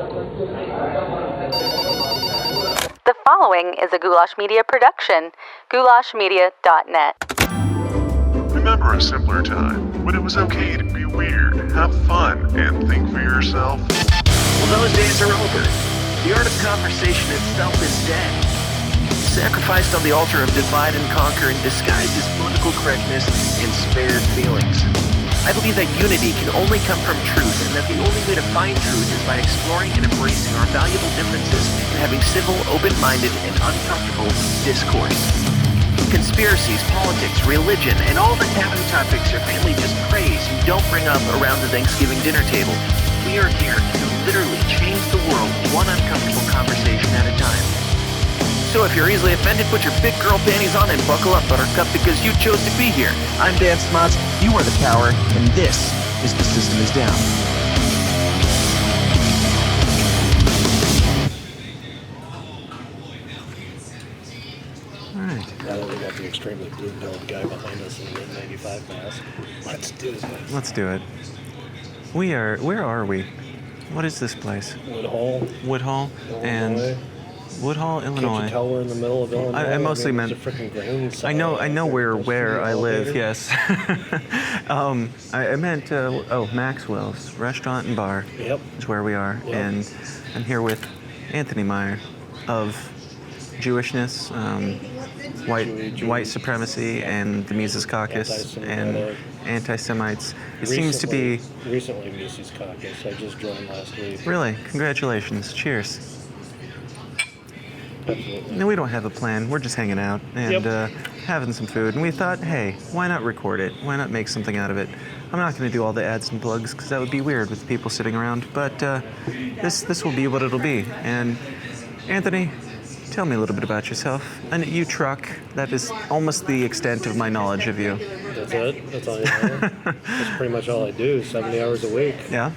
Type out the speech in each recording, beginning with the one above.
The following is a Goulash Media production. goulashmedia.net. Remember a simpler time when it was okay to be weird, have fun, and think for yourself? Well, those days are over. The art of conversation itself is dead. Sacrificed on the altar of divide and conquer and disguised as political correctness and spared feelings. I believe that unity can only come from truth, and that the only way to find truth is by exploring and embracing our valuable differences and having civil, open-minded, and uncomfortable discourse. Conspiracies, politics, religion, and all the taboo topics your family just praise and don't bring up around the Thanksgiving dinner table. We are here to literally change the world one uncomfortable conversation at a time. So if you're easily offended, put your big girl panties on and buckle up, Buttercup, because you chose to be here. I'm Dan Smots, you are the power, and this is The System Is Down. All right. Now that we got the extremely blue-pilled guy behind us in the N95 mask, let's do this. Let's do it. Where are we? What is this place? Woodhull. Woodhull, Illinois. Woodhull, Illinois. Can't you tell we're in the middle of Illinois? I mostly meant. There's a freaking grain I know where I live. Yes. I meant Maxwell's Restaurant and Bar. Yep. Is where we are, Yep. and I'm here with Anthony Meier of Jewishness, white supremacy, and the Mises Caucus, and anti-Semites. It seems to be recently Mises Caucus. I just joined last week. Really. Congratulations. Cheers. Absolutely. No, we don't have a plan. We're just hanging out and having some food. And we thought, hey, why not record it? Why not make something out of it? I'm not going to do all the ads and plugs because that would be weird with people sitting around. But this will be what it'll be. And Anthony, tell me a little bit about yourself. And you truck. That is almost the extent of my knowledge of you. That's it? That's all you know? That's pretty much all I do, 70 hours a week. Yeah?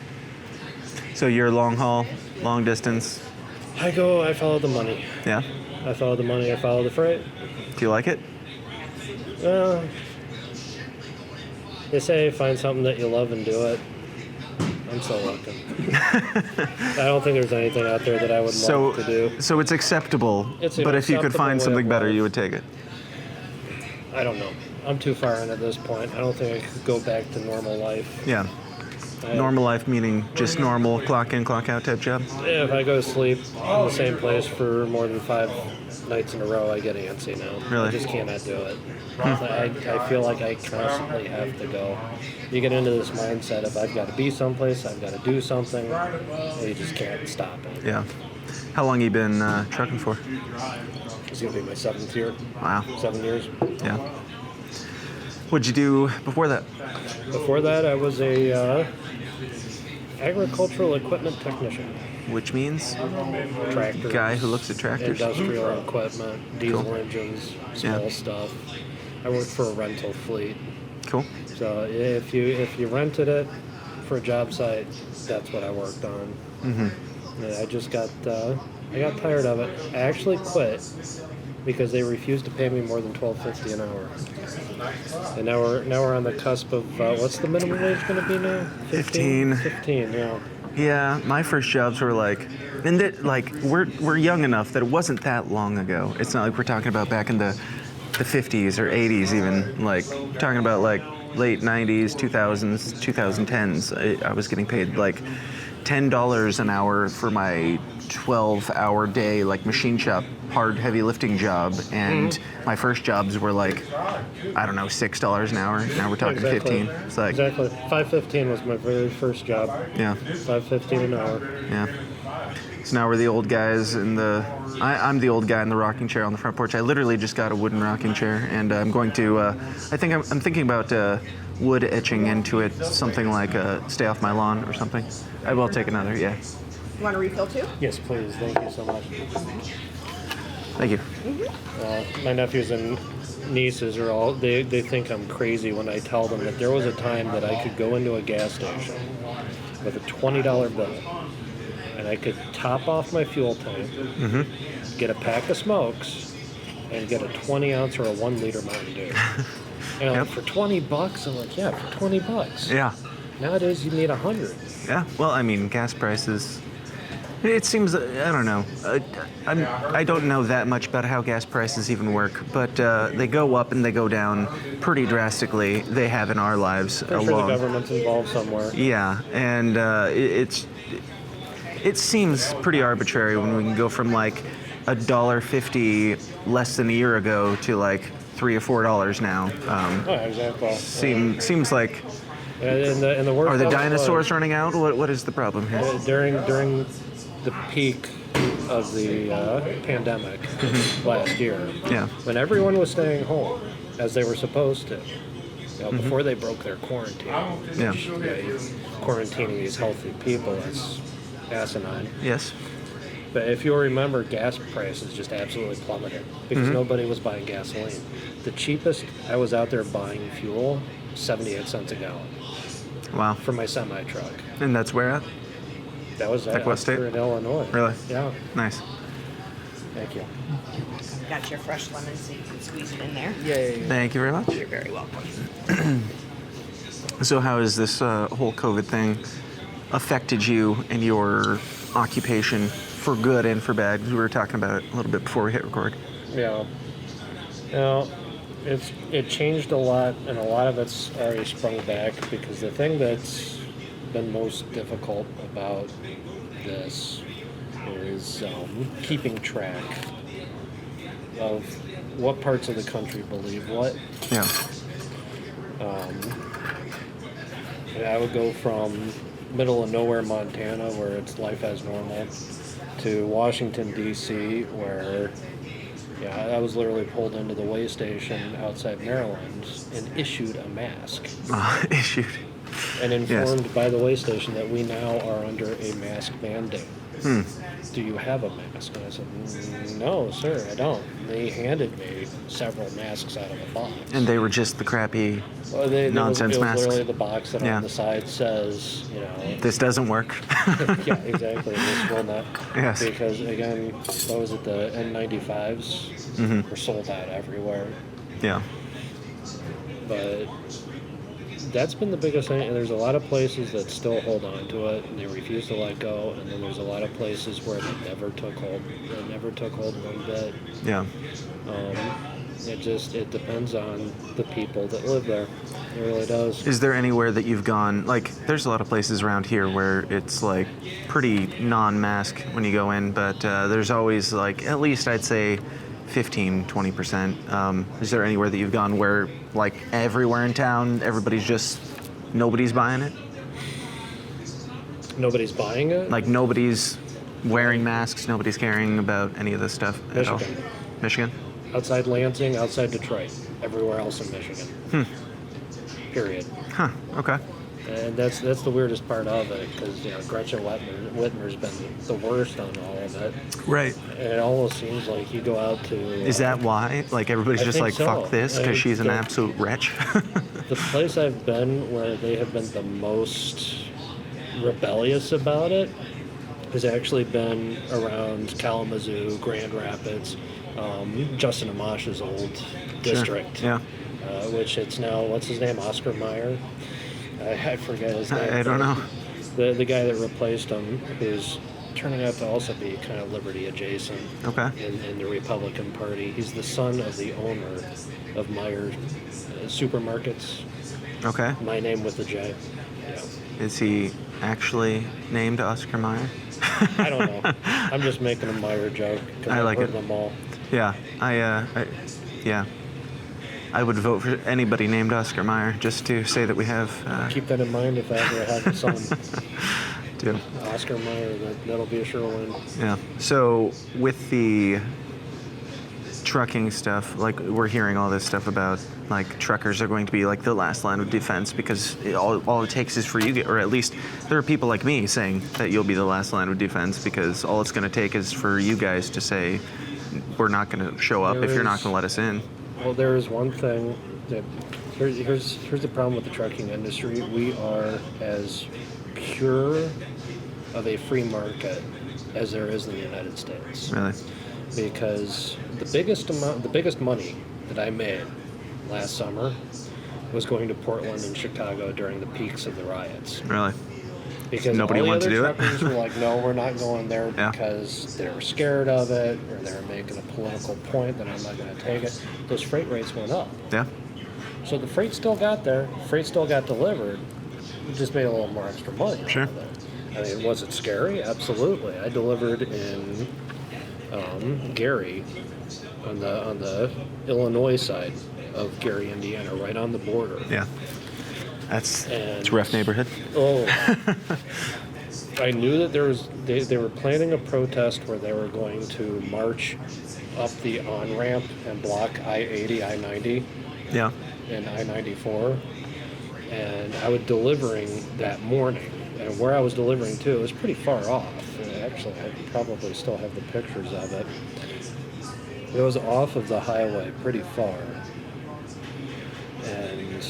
So you're long haul, long distance? I follow the money. Yeah? I follow the money, I follow the freight. Do you like it? Well, they say find something that you love and do it. I'm still looking. I don't think there's anything out there that I would love to do. So it's acceptable, but if you could find something better, you would take it? I don't know. I'm too far in at this point. I don't think I could go back to normal life. Yeah. Normal life meaning just normal clock in, clock out type job? Yeah, if I go to sleep in the same place for more than 5 nights in a row, I get antsy now. Really? I just cannot do it. I feel like I constantly have to go. You get into this mindset of I've got to be someplace, I've got to do something, and you just can't stop it. Yeah. How long you been trucking for? It's going to be my 7th year. Wow. 7 years. Yeah. What'd you do before that? Before that, I was a agricultural equipment technician. Which means? Tractors. Guy who looks at tractors. Industrial equipment, diesel Cool. engines, small stuff. I worked for a rental fleet. Cool. So if you rented it for a job site, that's what I worked on. Mm-hmm. And I just got tired of it. I actually quit because they refused to pay me more than $12.50 an hour. And now we're on the cusp of what's the minimum wage going to be now? 15. 15, yeah. Yeah, my first jobs were we're young enough that it wasn't that long ago. It's not like we're talking about back in the 50s or 80s even. Like talking about like late 90s, 2000s, 2010s. I was getting paid like $10 an hour for my 12-hour day, like machine shop, hard, heavy lifting job, and my first jobs were like, I don't know, $6 an hour. Now we're talking 15. It's like exactly. $5.15 was my very first job. Yeah. $5.15 an hour. Yeah. So now we're the old guys in the. I'm the old guy in the rocking chair on the front porch. I literally just got a wooden rocking chair, and I'm going to. I'm thinking about wood etching into it, something like "Stay Off My Lawn" or something. I will take another. Yeah. You want a refill too? Yes, please. Thank you so much. Thank you. My nephews and nieces are all, they think I'm crazy when I tell them that there was a time that I could go into a gas station with a $20 bill and I could top off my fuel tank, get a pack of smokes, and get a 20 ounce or a 1 liter Mountain Dew. And Yep. for $20, I'm like, yeah, for $20. Yeah. Nowadays you need 100. Yeah. Well, I mean, gas prices. It seems, I don't know. I don't know that much about how gas prices even work, but they go up and they go down pretty drastically. They have in our lives I'm sure the government's involved somewhere. Yeah, and it seems pretty arbitrary when we can go from like $1.50 less than a year ago to like $3 or $4 now. Exactly. Seems like. And the worst Are the of it dinosaurs was, running out? What is the problem here? during the peak of the pandemic last year, Yeah. when everyone was staying home as they were supposed to, before they broke their quarantine, Yeah. quarantining these healthy people is asinine. Yes. But if you'll remember, gas prices just absolutely plummeted because nobody was buying gasoline. The cheapest I was out there buying fuel, 78 cents a gallon Wow. for my semi truck. And that's where at? That was Like what state? in Illinois. Really? Yeah. Nice. Thank you. Got your fresh lemon so you can squeeze it in there. Thank you very much. You're very welcome. So how has this whole COVID thing affected you and your occupation for good and for bad? 'Cause we were talking about it a little bit before we hit record. Yeah. It changed a lot, and a lot of it's already sprung back because the thing that's been most difficult about this is keeping track of what parts of the country believe what. Yeah. And I would go from middle of nowhere, Montana, where it's life as normal, to Washington, D.C., where I was literally pulled into the way station outside Maryland and issued a mask. Issued. And informed by the way station that we now are under a mask mandate. Do you have a mask? And I said, no, sir, I don't. They handed me several masks out of a box. And they were just the crappy it nonsense was masks. literally the box that on the side says, This doesn't work. yeah, exactly. This will not. Yes. Because again, what was it? The N95s were sold out everywhere. Yeah. But that's been the biggest thing. And there's a lot of places that still hold on to it and they refuse to let go. And then there's a lot of places where they never took hold. They never took hold one bit. Yeah. It depends on the people that live there. It really does. Is there anywhere that you've gone, like, there's a lot of places around here where it's, like, pretty non-mask when you go in, but there's always, like, at least I'd say 15, 20%. Is there anywhere that you've gone where, like, everywhere in town, nobody's buying it? Nobody's buying it? Like, nobody's wearing masks, nobody's caring about any of this stuff at all? Michigan? Outside Lansing, outside Detroit, everywhere else in Michigan. Period. Huh, okay. And that's the weirdest part of it, because Gretchen Whitmer's been the worst on all of it. Right. And it almost seems like you go out to... Is that why? Like, everybody's I just think like, so. fuck this, because she's an absolute wretch? The place I've been where they have been the most rebellious about it has actually been around Kalamazoo, Grand Rapids, Justin Amash's old district. Sure. Yeah. Which it's now, what's his name, Oscar Meier? I forget his name. I don't know. The guy that replaced him, who's turning out to also be kind of liberty adjacent Okay. in the Republican Party. He's the son of the owner of Meier Supermarkets. Okay. My name with the J. Yeah. Is he actually named Oscar Meier? I don't know. I'm just making a Meier joke. I like I've it. heard them all. Yeah. I would vote for anybody named Oscar Meier just to say that we have. Keep that in mind if I ever have a son. Do. Oscar Meier, that'll be a sure win. Yeah. So with the trucking stuff, like we're hearing all this stuff about like truckers are going to be like the last line of defense because all it takes is for you, or at least there are people like me saying that you'll be the last line of defense because all it's going to take is for you guys to say we're not going to show up if you're not going to let us in. Well, there is one thing that here's the problem with the trucking industry. We are as pure of a free market as there is in the United States. Really? Because the biggest money that I made last summer was going to Portland and Chicago during the peaks of the riots. Really? Because Nobody all the wanted other to do it. truckers were like, no, we're not going there Yeah. because they were scared of it, or they were making a political point that I'm not going to take it. Those freight rates went up. Yeah. So the freight still got there. Freight still got delivered. We just made a little more extra money. Sure. Out of it. I mean, was it scary? Absolutely. I delivered in Gary, on the Illinois side of Gary, Indiana, right on the border. Yeah. It's And- a rough neighborhood. Oh. I knew that they were planning a protest where they were going to march up the on-ramp and block I-80, I-90, Yeah. and I-94. And I was delivering that morning. And where I was delivering to, it was pretty far off. Actually, I probably still have the pictures of it. It was off of the highway pretty far. And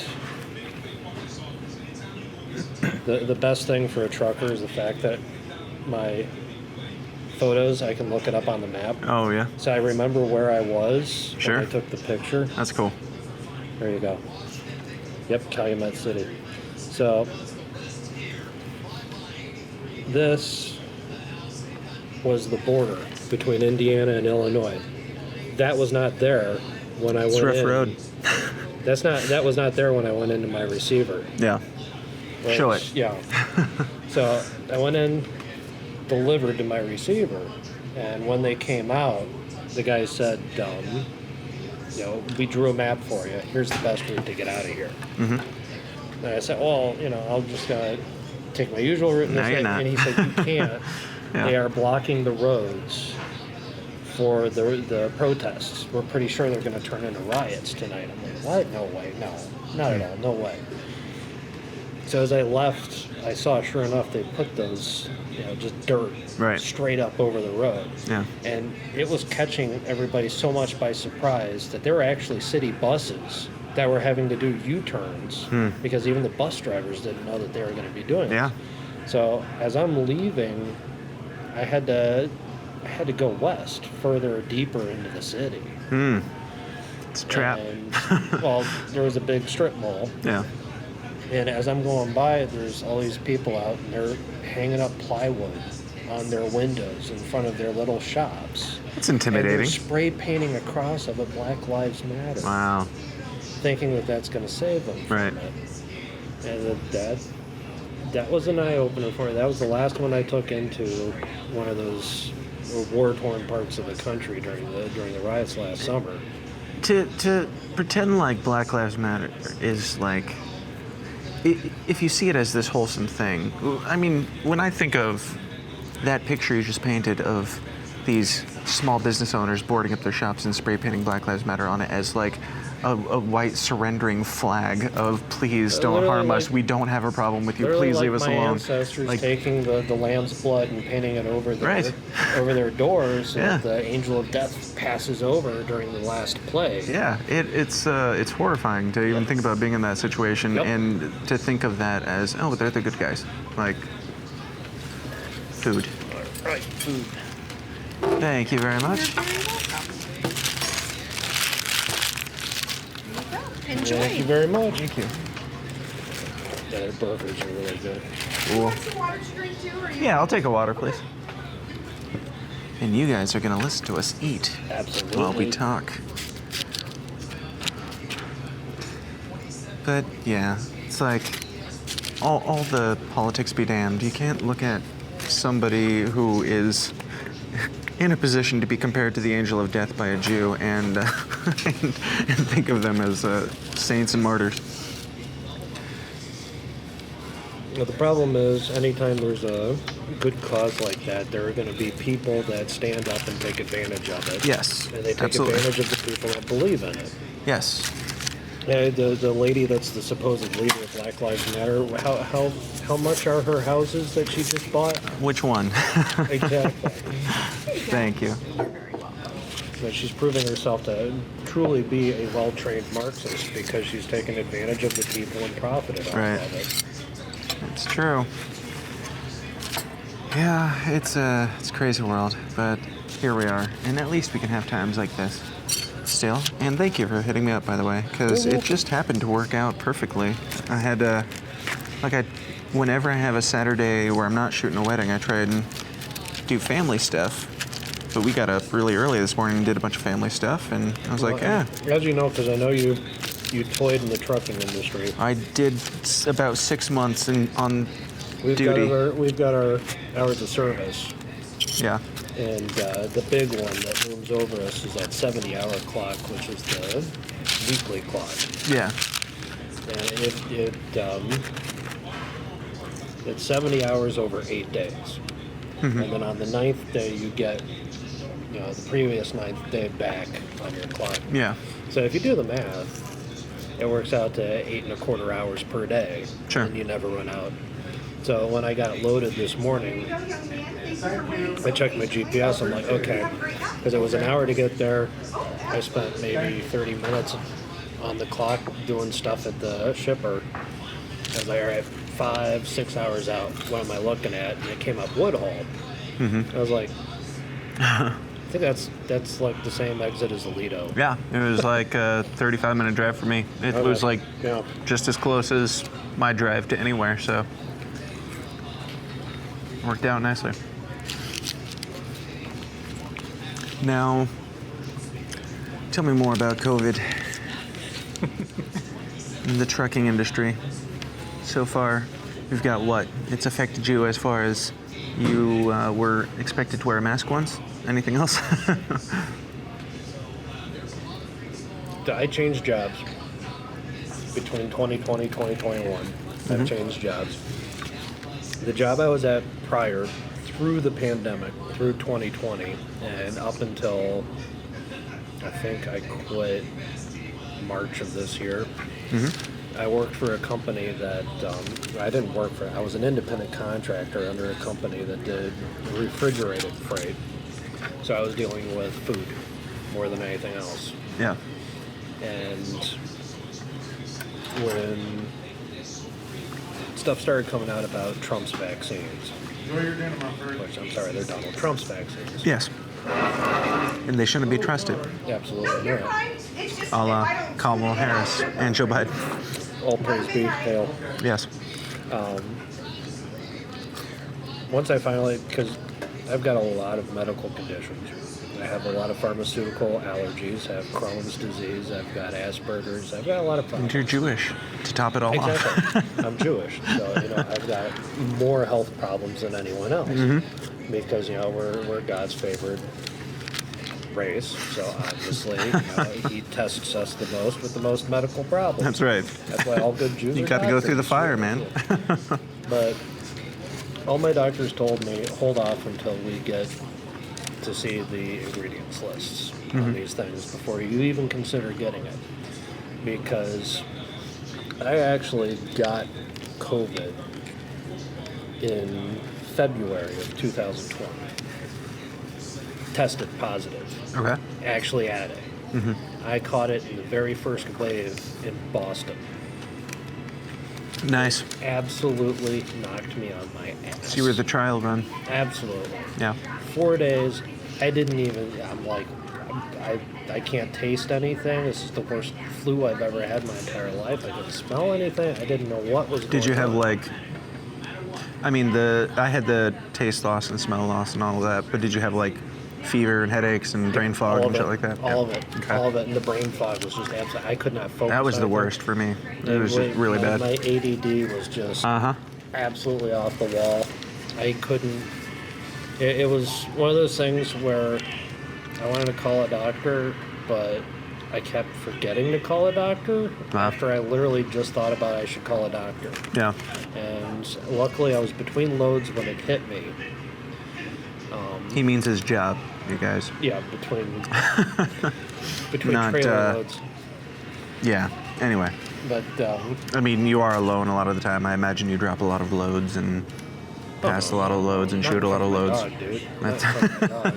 the best thing for a trucker is the fact that my photos, I can look it up on the map. Oh, yeah. So I remember where I was Sure. when I took the picture. That's cool. There you go. Yep, Calumet City. So this was the border between Indiana and Illinois. That was not there when I It's went rough in. road. That was not there when I went into my receiver. Yeah. Which, Show it. Yeah. So I went in, delivered to my receiver, and when they came out, the guy said, we drew a map for you. Here's the best route to get out of here. Mm-hmm. And I said, well, I'll just take my usual route. No, you're not. And he said, you can't. Yeah. They are blocking the roads for the protests. We're pretty sure they're going to turn into riots tonight. I'm like, what? No way. No, not at all. No way. So as I left, I saw, sure enough, they put those, just dirt Right. straight up over the road. Yeah. And it was catching everybody so much by surprise that there were actually city buses that were having to do U-turns because even the bus drivers didn't know that they were going to be doing Yeah. it. So as I'm leaving, I had to go west, further, deeper into the city. It's a trap. And, well, there was a big strip mall. Yeah. And as I'm going by, there's all these people out, and they're hanging up plywood on their windows in front of their little shops. It's And they're intimidating. spray painting across of it, Black Lives Matter, Wow. thinking that that's going to save them from Right. it. And that was an eye-opener for me. That was the last one I took into one of those war-torn parts of the country during the riots last summer. To pretend like Black Lives Matter is like, if you see it as this wholesome thing, I mean, when I think of that picture you just painted of these small business owners boarding up their shops and spray painting Black Lives Matter on it as like a white surrendering flag of please don't Literally harm us, like- we don't have a problem with you, Literally please like leave us my alone. ancestors Like, taking the lamb's blood and painting it over Right. over their doors so Yeah. that the angel of death passes over during the last plague. yeah, it's horrifying to even think about being in that situation Yep. and to think of that as, oh, they're the good guys. Like, food. Right, food. Thank you very much. Enjoy. Thank you very much. Thank you. Yeah, their burgers are really good. Cool. Yeah, I'll take a water, please. And you guys are gonna listen to us eat Absolutely. while we talk. But yeah, it's like all the politics be damned. You can't look at somebody who is in a position to be compared to the angel of death by a Jew and and think of them as saints and martyrs. Well, the problem is, anytime there's a good cause like that, there are going to be people that stand up and take advantage of it. Yes, And they take absolutely. advantage of the people that believe in it. Yes. The lady that's the supposed leader of Black Lives Matter, how much are her houses that she just bought? Which one? Exactly. Thank you. So she's proving herself to truly be a well-trained Marxist because she's taken advantage of the people and profited off Right. of it. It's true. Yeah, it's a crazy world, but here we are, and at least we can have times like this still. And thank you for hitting me up, by the way, because it just happened to work out perfectly. I had whenever I have a Saturday where I'm not shooting a wedding, I try and do family stuff. But we got up really early this morning and did a bunch of family stuff, and I was like, yeah. As you know, because I know you toyed in the trucking industry. I did about 6 months on duty. We've got our hours of service. Yeah. And the big one that looms over us is that 70-hour clock, which is the weekly clock. Yeah. And it's 70 hours over 8 days. And then on the 9th day, you get, the previous 9th day back on your clock. Yeah. So if you do the math, it works out to 8.25 hours per day. Sure. And you never run out. So when I got loaded this morning, I checked my GPS. I'm like, okay, because it was an hour to get there. I spent maybe 30 minutes on the clock doing stuff at the shipper. I was like, all right, 5-6 hours out. What am I looking at? And it came up Woodhull. I was like, I think that's like the same exit as Alito. Yeah, it was like a 35-minute drive for me. It was like just as close as my drive to anywhere, so worked out nicely. Now, tell me more about COVID in the trucking industry. So far, we've got what? It's affected you as far as you were expected to wear a mask once? Anything else? I changed jobs between 2020 and 2021. I've changed jobs. The job I was at prior, through the pandemic, through 2020, and up until I think I quit March of this year, I worked for a company that, I didn't work for, I was an independent contractor under a company that did refrigerated freight. So I was dealing with food more than anything else. Yeah. And when stuff started coming out about Trump's vaccines, which I'm sorry, they're Donald Trump's vaccines. Yes. And they shouldn't be trusted. Absolutely not. A la Kamala Harris and Joe Biden. All praise be, hail. Yes. Once I finally, because I've got a lot of medical conditions. I have a lot of pharmaceutical allergies. I have Crohn's disease. I've got Asperger's. I've got a lot of problems. And you're Jewish, to top it all Exactly. off. I'm Jewish, so I've got more health problems than anyone else because we're God's favored race. So obviously, He tests us the most with the most medical problems. That's right. That's why all good Jews. You are got to go through the doctors. fire, man. But all my doctors told me, hold off until we get to see the ingredients lists on these things before you even consider getting it. Because I actually got COVID in February of 2020. Tested positive. Okay. Actually had it. I caught it in the very first wave in Boston. Nice. Absolutely knocked me on my ass. So you were the trial run. Absolutely. Yeah. 4 days, I didn't even, I'm like, I can't taste anything. This is the worst flu I've ever had in my entire life. I couldn't smell anything. I didn't know what was going on. Did you have I had the taste loss and smell loss and all of that, but did you have fever and headaches and brain fog and shit like that? All of it. Okay. All of it. And the brain fog was just absolutely, I could not focus. That was the on it. worst for me. It was just really bad. My ADD was just absolutely off the wall. I couldn't. It was one of those things where I wanted to call a doctor, but I kept forgetting to call a doctor after I literally just thought about I should call a doctor. Yeah. And luckily I was between loads when it hit me. He means his job, you guys. Yeah, between Not, trailer loads. Yeah. Anyway. But I mean, you are alone a lot of the time. I imagine you drop a lot of loads and pass a lot of loads and not shoot a lot of my loads. Dog, dude. That's- Not my dog.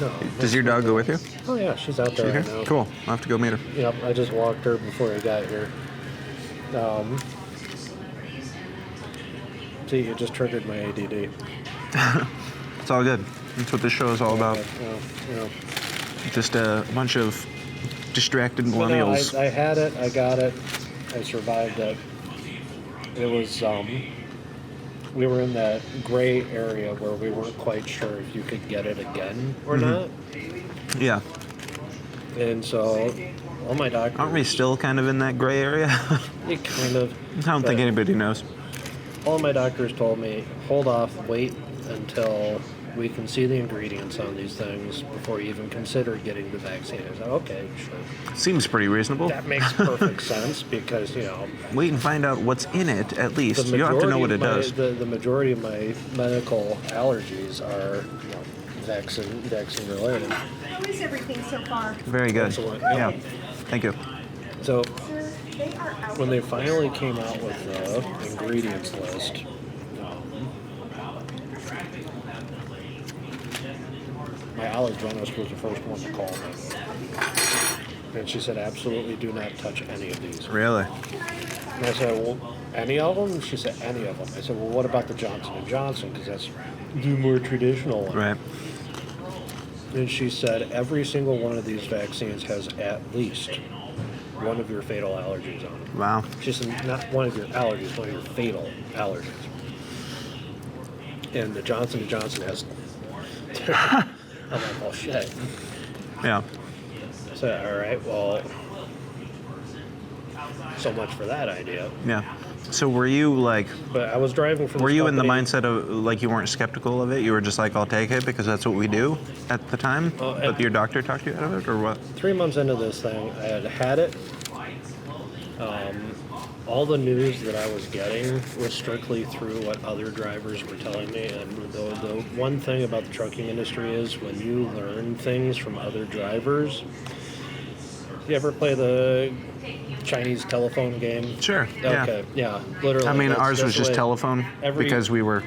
No. Does your dog go with you? Oh yeah, she's out there right now. Cool. I'll have to go meet her. Yep, I just walked her before I got here. See, it just triggered my ADD. It's all good. That's what this show is all about. Yeah. Just a bunch of distracted But no, millennials. I had it. I got it. I survived it. It was we were in that gray area where we weren't quite sure if you could get it again or not. Yeah. And so all my doctors... Aren't we still kind of in that gray area? It kind of... I don't think anybody knows. All my doctors told me, hold off, wait until we can see the ingredients on these things before you even consider getting the vaccine. I said, okay, sure. Seems pretty reasonable. That makes perfect sense because, you know... Wait and find out what's in it, at least. You don't have to know what it does. The majority of my medical allergies are, you know, vaccine related. How is everything so far? Very good. Excellent. Yeah. Thank you. So Sir, they are out. when they finally came out with the ingredients list, my allergenist was the first one to call me. And she said, absolutely do not touch any of these. Really? And I said, well, any of them? She said, any of them. I said, well, what about the Johnson & Johnson? Because that's the more traditional one. Right. And she said, every single one of these vaccines has at least one of your fatal allergies on it. Wow. She said, not one of your allergies, one of your fatal allergies. And the Johnson & Johnson has... I'm like, well, shit. Yeah. So, all right, well, so much for that idea. Yeah. So were you like, But I was driving from. were this you in the company- mindset of like you weren't skeptical of it? You were just like, I'll take it because that's what we do at the time? But your doctor talked you out of it or what? 3 months into this thing, I had it. All the news that I was getting was strictly through what other drivers were telling me. And the one thing about the trucking industry is when you learn things from other drivers. You ever play the Chinese telephone game? Sure. Yeah. Okay. Yeah. Literally. I mean, that's- ours that's was the just way- telephone because we were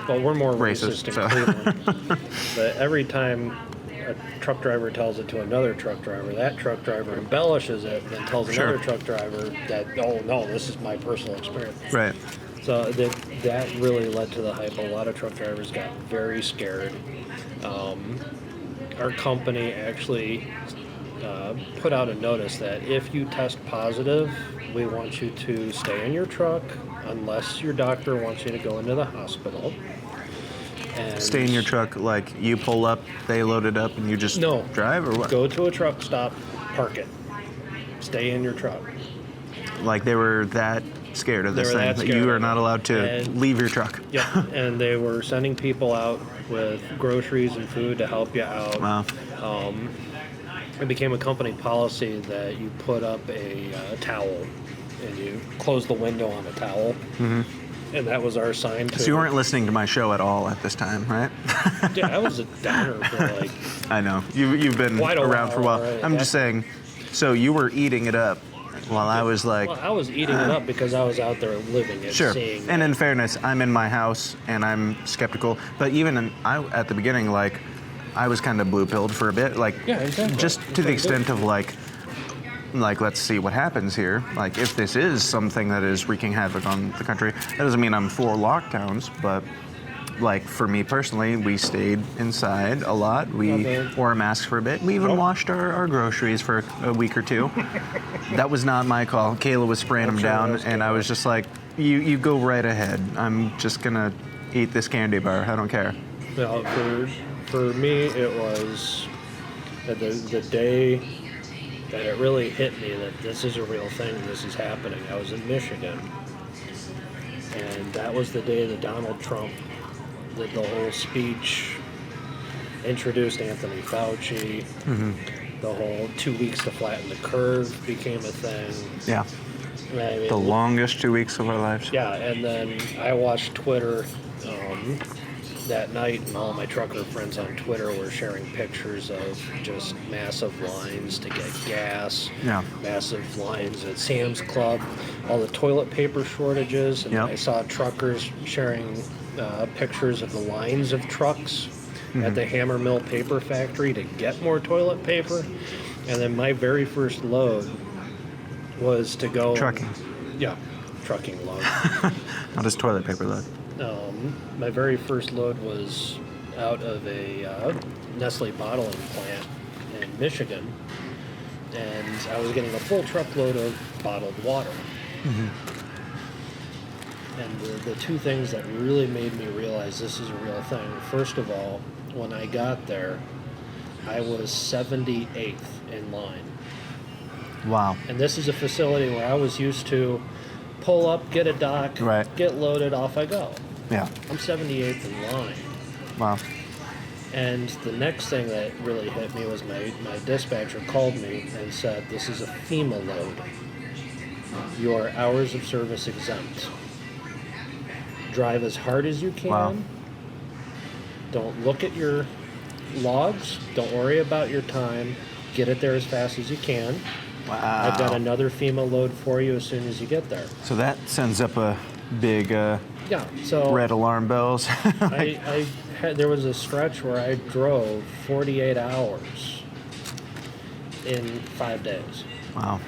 Well, we're more racist, racist in so. Cleveland. But every time a truck driver tells it to another truck driver, that truck driver embellishes it and then tells Sure. another truck driver that, oh, no, this is my personal experience. right. So that really led to the hype. A lot of truck drivers got very scared. Our company actually put out a notice that if you test positive, we want you to stay in your truck unless your doctor wants you to go into the hospital. And Stay in your truck, like you pull up, they load it up, and you just No. drive or what? Go to a truck stop, park it. Stay in your truck. Like they were that scared of this They were thing that that scared you of are it. not allowed to And- leave your truck. Yep. And they were sending people out with groceries and food to help you out. Wow. It became a company policy that you put up a towel and you close the window on the towel. Mm-hmm. And that was our sign to So you weren't listening to my show at all at this time, right? Dude, I was a downer for like I know. You've been Quite a around while for a while. already. I'm just saying, so you were eating it up while I was like, well, I was eating it up because I was out there living it, sure. seeing And it. in fairness, I'm in my house and I'm skeptical. But even at the beginning, like, I was kind of blue-pilled for a bit. Like, Yeah, exactly. just to the extent of like, let's see what happens here. Like, if this is something that is wreaking havoc on the country, that doesn't mean I'm for lockdowns, but like for me personally, we stayed inside a lot. We Okay. wore masks for a bit. We even washed our groceries for a week or two. That was not my call. Kayla was spraying them I'm sure down, that was and I Kayla. was just like, you go right ahead. I'm just gonna eat this candy bar. I don't care. Well, for me, it was the day that it really hit me that this is a real thing, this is happening. I was in Michigan, and that was the day that Donald Trump did the whole speech, introduced Anthony Fauci, the whole 2 weeks to flatten the curve became a thing. Yeah. I mean, The longest 2 weeks of our lives. yeah, and then I watched Twitter that night, and all my trucker friends on Twitter were sharing pictures of just massive lines to get gas, Yeah. massive lines at Sam's Club, all the toilet paper shortages, and Yep. I saw truckers sharing pictures of the lines of trucks at the Hammer Mill paper factory to get more toilet paper. And then my very first load was to go... Trucking. Yeah, trucking load. Not just toilet paper load. My very first load was out of a Nestle bottling plant in Michigan, and I was getting a full truckload of bottled water. And the two things that really made me realize this is a real thing. First of all, when I got there, I was 78th in line. Wow. And this is a facility where I was used to pull up, get a dock, Right. get loaded, off I go. Yeah. I'm 78th in line. Wow. And the next thing that really hit me was my dispatcher called me and said, this is a FEMA load. Your hours of service exempt. Drive as hard as you can. Wow. Don't look at your logs. Don't worry about your time. Get it there as fast as you can. Wow. I've got another FEMA load for you as soon as you get there. So that sends up a big Yeah, so red alarm bells. there was a stretch where I drove 48 hours in 5 days. Wow.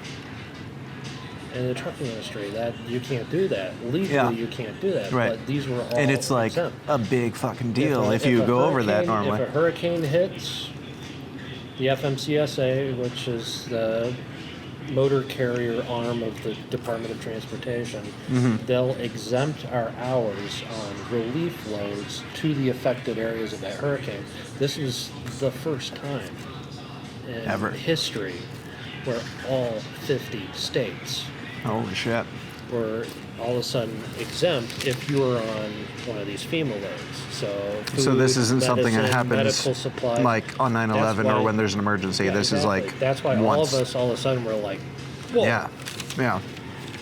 In the trucking industry, that you can't do that. Legally, Yeah. you can't do that. Right. But these were all And it's like exempt. a big fucking deal if you a go over that hurricane- normally. If a hurricane hits, the FMCSA, which is the motor carrier arm of the Department of Transportation, Mm-hmm. they'll exempt our hours on relief loads to the affected areas of that hurricane. This is the first time in Ever. history where all 50 states Holy shit. were all of a sudden exempt if you were on one of these FEMA loads. So This food, isn't something that medicine, happens medical supplies, like on 9/11 That's or why- when there's an emergency. Yeah, This exactly. is like that's why once. all of us all of a sudden were like, whoa. Yeah. Yeah.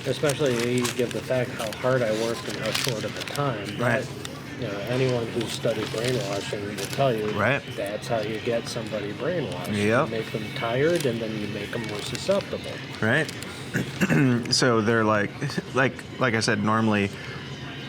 Especially you give the fact how hard I worked and how short of a time. Right. Anyone who's studied brainwashing will tell you Right. that's how you get somebody brainwashed. Yep. You make them tired and then you make them more susceptible. Right. So they're like I said, normally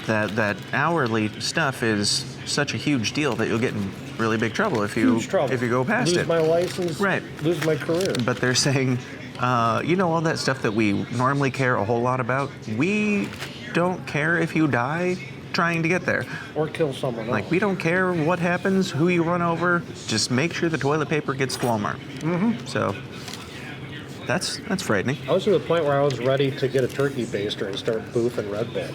that hourly stuff is such a huge deal that you'll get in really big trouble if you Huge trouble. if you go past lose it. my license, Right. lose my career. But they're saying, all that stuff that we normally care a whole lot about, we don't care if you die trying to get there. Or kill someone else. Like, we don't care what happens, who you run over, just make sure the toilet paper gets to Walmart. Mm-hmm. So, that's frightening. I was to the point where I was ready to get a turkey baster and start boofing Red Bull.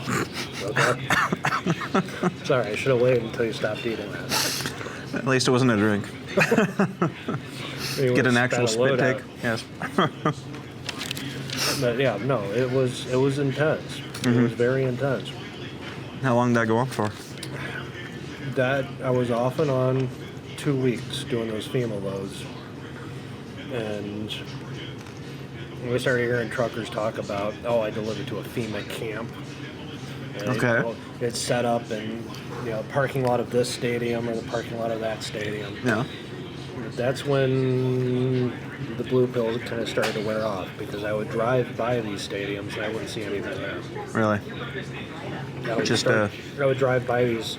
Okay? Sorry, I should have waited until you stopped eating that. At least it wasn't a drink. You Get an would've actual spat a spit load take. out. Yes. But yeah, no, it was intense. It was very intense. How long did that go on for? That I was off and on 2 weeks doing those FEMA loads, and we started hearing truckers talk about, I delivered to a FEMA camp. And, Okay. It's set up in parking lot of this stadium or the parking lot of that stadium. Yeah. That's when the blue pills kind of started to wear off, because I would drive by these stadiums and I wouldn't see anything there. Really? I would drive by these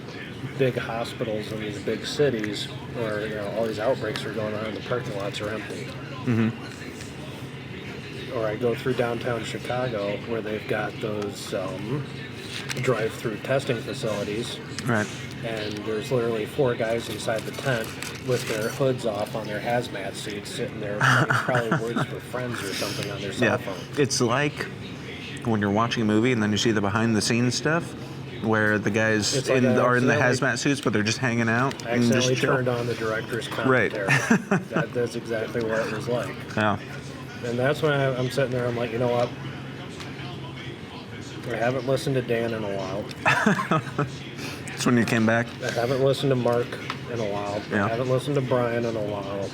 big hospitals in these big cities where all these outbreaks are going on and the parking lots are empty. Mm-hmm. Or I go through downtown Chicago where they've got those drive-through testing facilities. Right. And there's literally 4 guys inside the tent with their hoods off on their hazmat suits sitting there playing probably Words for Friends or something on their cell Yeah. phone. It's like when you're watching a movie and then you see the behind-the-scenes stuff where the guys It's like are in the accidentally- hazmat suits, but they're just hanging out I and just accidentally chill. turned on the director's Right. commentary. That's exactly what it was like. Yeah. And that's when I'm sitting there, I'm like, you know what? I haven't listened to Dan in a while. That's when you came back. I haven't listened to Mark in a while. Yeah. I haven't listened to Brian in a while.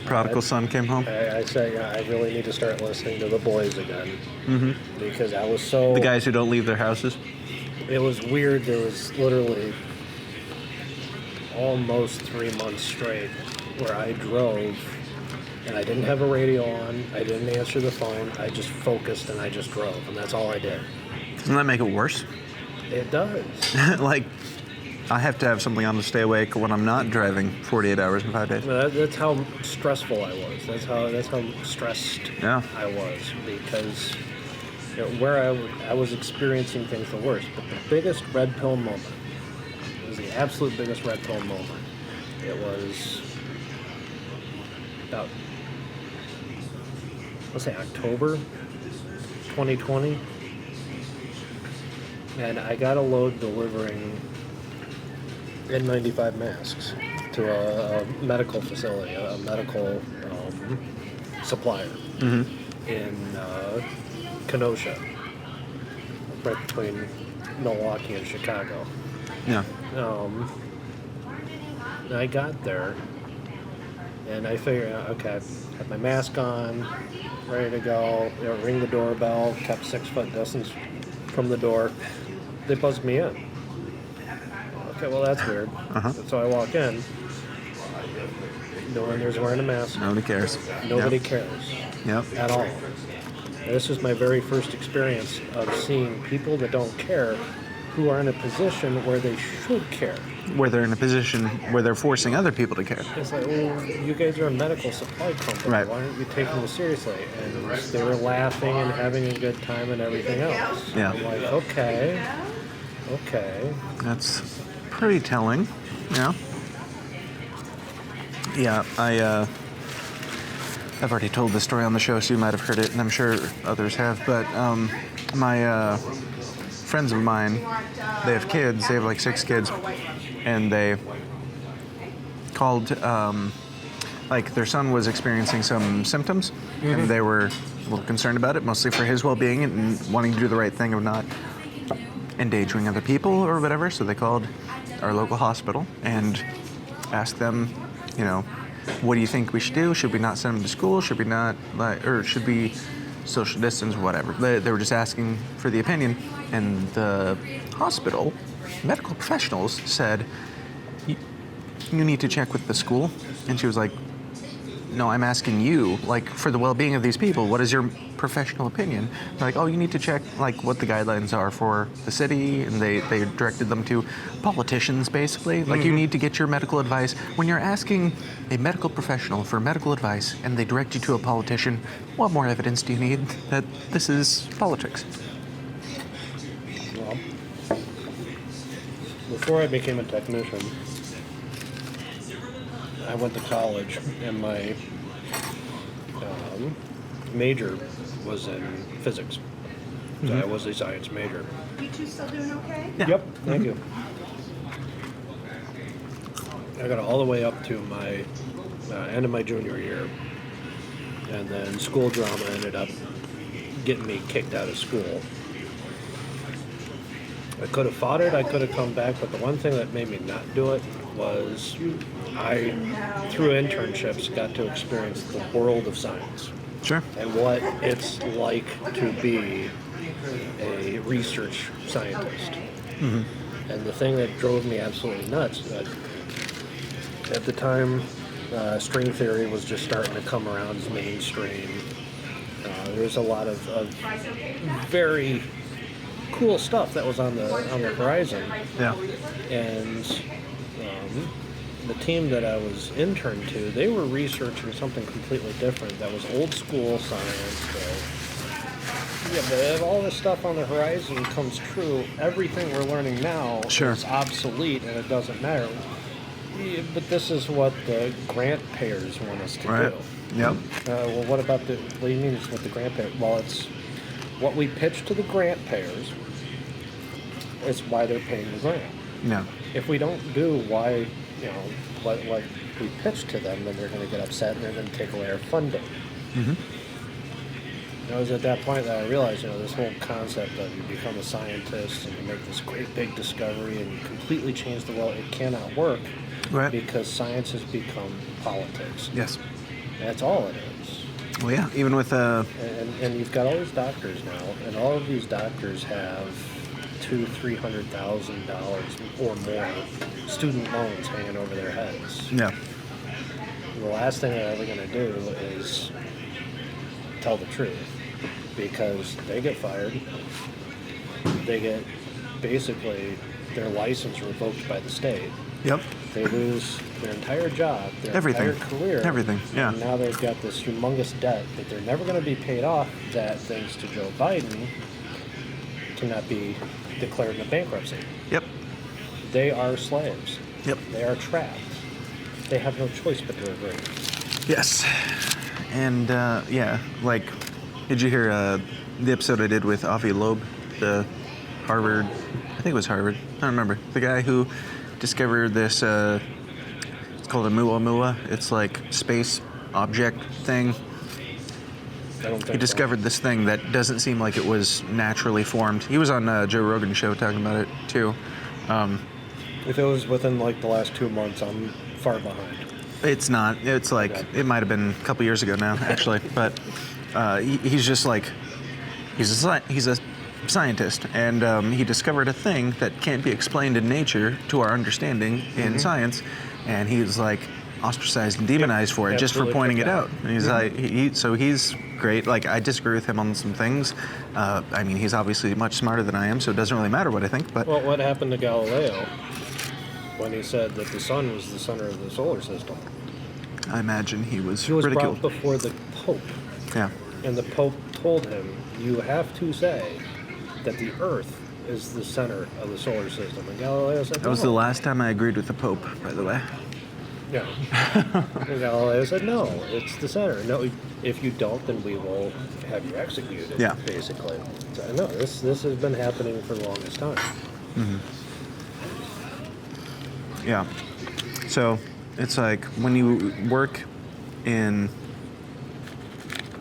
Prodigal son came home. I say I really need to start listening to the boys again. Mm-hmm. Because I was so... The guys who don't leave their houses. It was weird. There was literally almost 3 months straight where I drove and I didn't have a radio on. I didn't answer the phone. I just focused and I just drove, and that's all I did. Doesn't that make it worse? It does. Like, I have to have something on to stay awake when I'm not driving 48 hours in 5 days. That's how stressful I was. That's how stressed Yeah. I was, because where I was experiencing things the worst. But the biggest red pill moment, it was the absolute biggest red pill moment. It was about, let's say, October 2020. And I got a load delivering N95 masks to a medical facility, a medical supplier in Kenosha, right between Milwaukee and Chicago. Yeah. And I got there, and I figured, okay, had my mask on, ready to go, ring the doorbell, kept 6 foot distance from the door. They buzzed me in. Okay, well, that's weird. So I walk in. No one there's wearing a mask. Nobody cares. Nobody Yep. cares Yep. at all. This is my very first experience of seeing people that don't care who are in a position where they should care. Where they're in a position where they're forcing other people to care. It's like, well, you guys are a medical supply company. Right. Why aren't you taking this seriously? And they were laughing and having a good time and everything else. Yeah. I'm like, okay. That's pretty telling. Yeah. Yeah, I've already told this story on the show, so you might have heard it, and I'm sure others have. But my friends of mine, they have kids. They have like 6 kids, and they called. Like their son was experiencing some symptoms, and they were a little concerned about it, mostly for his well-being and wanting to do the right thing of not endangering other people or whatever. So they called our local hospital and asked them, you know, what do you think we should do? Should we not send them to school? Should we not, or should we social distance, whatever? They were just asking for the opinion, and the hospital medical professionals said, you need to check with the school. And she was like, no, I'm asking you, like, for the well-being of these people, what is your professional opinion? They're like, oh, you need to check, like, what the guidelines are for the city, and they directed them to politicians, basically. Like, you need to get your medical advice. When you're asking a medical professional for medical advice, and they direct you to a politician, what more evidence do you need that this is politics? Well, before I became a technician, I went to college, and my major was in physics. So I was a science major. You two still doing okay? Yeah. Yep, thank you. I got all the way up to my end of my junior year, and then school drama ended up getting me kicked out of school. I could have fought it, I could have come back, but the one thing that made me not do it was I, through internships, got to experience the world of science. Sure. And what it's like to be a research scientist. And the thing that drove me absolutely nuts, at the time, string theory was just starting to come around as mainstream. There's a lot of very cool stuff that was on the horizon. Yeah. And the team that I was intern to, they were researching something completely different. That was old school science. Yeah, but if all this stuff on the horizon comes true, everything we're learning now is obsolete and it doesn't matter. Yeah, but this is what the grant payers want us to do. Yep. Well, what do you mean it's what the grant payers? Well, it's what we pitch to the grant payers. It's why they're paying the grant. Yeah. If we don't do what we pitch to them, then they're going to get upset and they're going to take away our funding. It was at that point that I realized, this whole concept of you become a scientist and you make this great big discovery and you completely change the world, it cannot work because science has become politics. Yes. That's all it is. Well, yeah, even with And you've got all these doctors now, and all of these doctors have $200,000-$300,000 or more student loans hanging over their heads. Yeah. The last thing they're ever going to do is tell the truth, because they get fired. They get basically their license revoked by the state. Yep. They lose their entire job, their Everything. entire career. Everything, yeah. And now they've got this humongous debt that they're never going to be paid off, that, thanks to Joe Biden, cannot be declared into bankruptcy. Yep. They are slaves. Yep. They are trapped. They have no choice but to agree. Yes. And, did you hear the episode I did with Avi Loeb, the Harvard, I think it was Harvard, I don't remember. The guy who discovered this, it's called a Muamua. It's like space object thing. I don't think He discovered this thing that doesn't seem like it was naturally formed. He was on Joe Rogan's show talking about it too. If it was within like the last 2 months, I'm far behind. It's not. It's like, it might have been a couple years ago now, actually. But he's just like, he's a scientist, and he discovered a thing that can't be explained in nature to our understanding in science, and he's like ostracized and demonized for it just for Absolutely pointing it kicked out. And he's like, so he's great. Like, I disagree with him on some things. I mean, he's obviously much smarter than I am, so it doesn't really matter what I think. But Well, what happened to Galileo when he said that the sun was the center of the solar system? I imagine he was He was ridiculed. brought before the Pope, Yeah. and the Pope told him, you have to say that the Earth is the center of the solar system. And Galileo said, That was no. the last time I agreed with the Pope, by the way. Yeah. And Galileo said, no, it's the center. No, if you don't, then we will have you executed, Yeah. basically. So, no, this has been happening for the longest time. Yeah. So it's like when you work in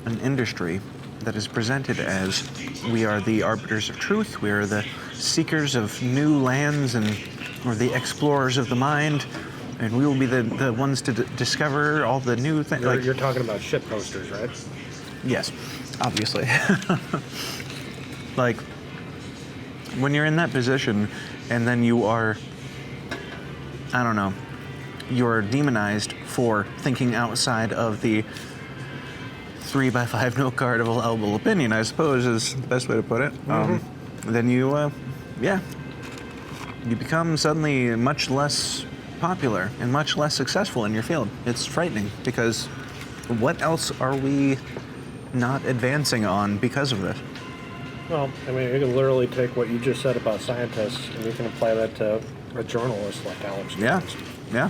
an industry that is presented as we are the arbiters of truth, we are the seekers of new lands, and we're the explorers of the mind, and we will be the ones to discover all the new things. You're talking about shit posters, right? Yes, obviously. Like, when you're in that position and then you are, I don't know, you're demonized for thinking outside of the 3x5 note card of allowable opinion, I suppose is the best way to put it. Then you become suddenly much less popular and much less successful in your field. It's frightening because what else are we not advancing on because of this? Well, I mean, you can literally take what you just said about scientists and you can apply that to a journalist like Alex Yeah, Jones. yeah.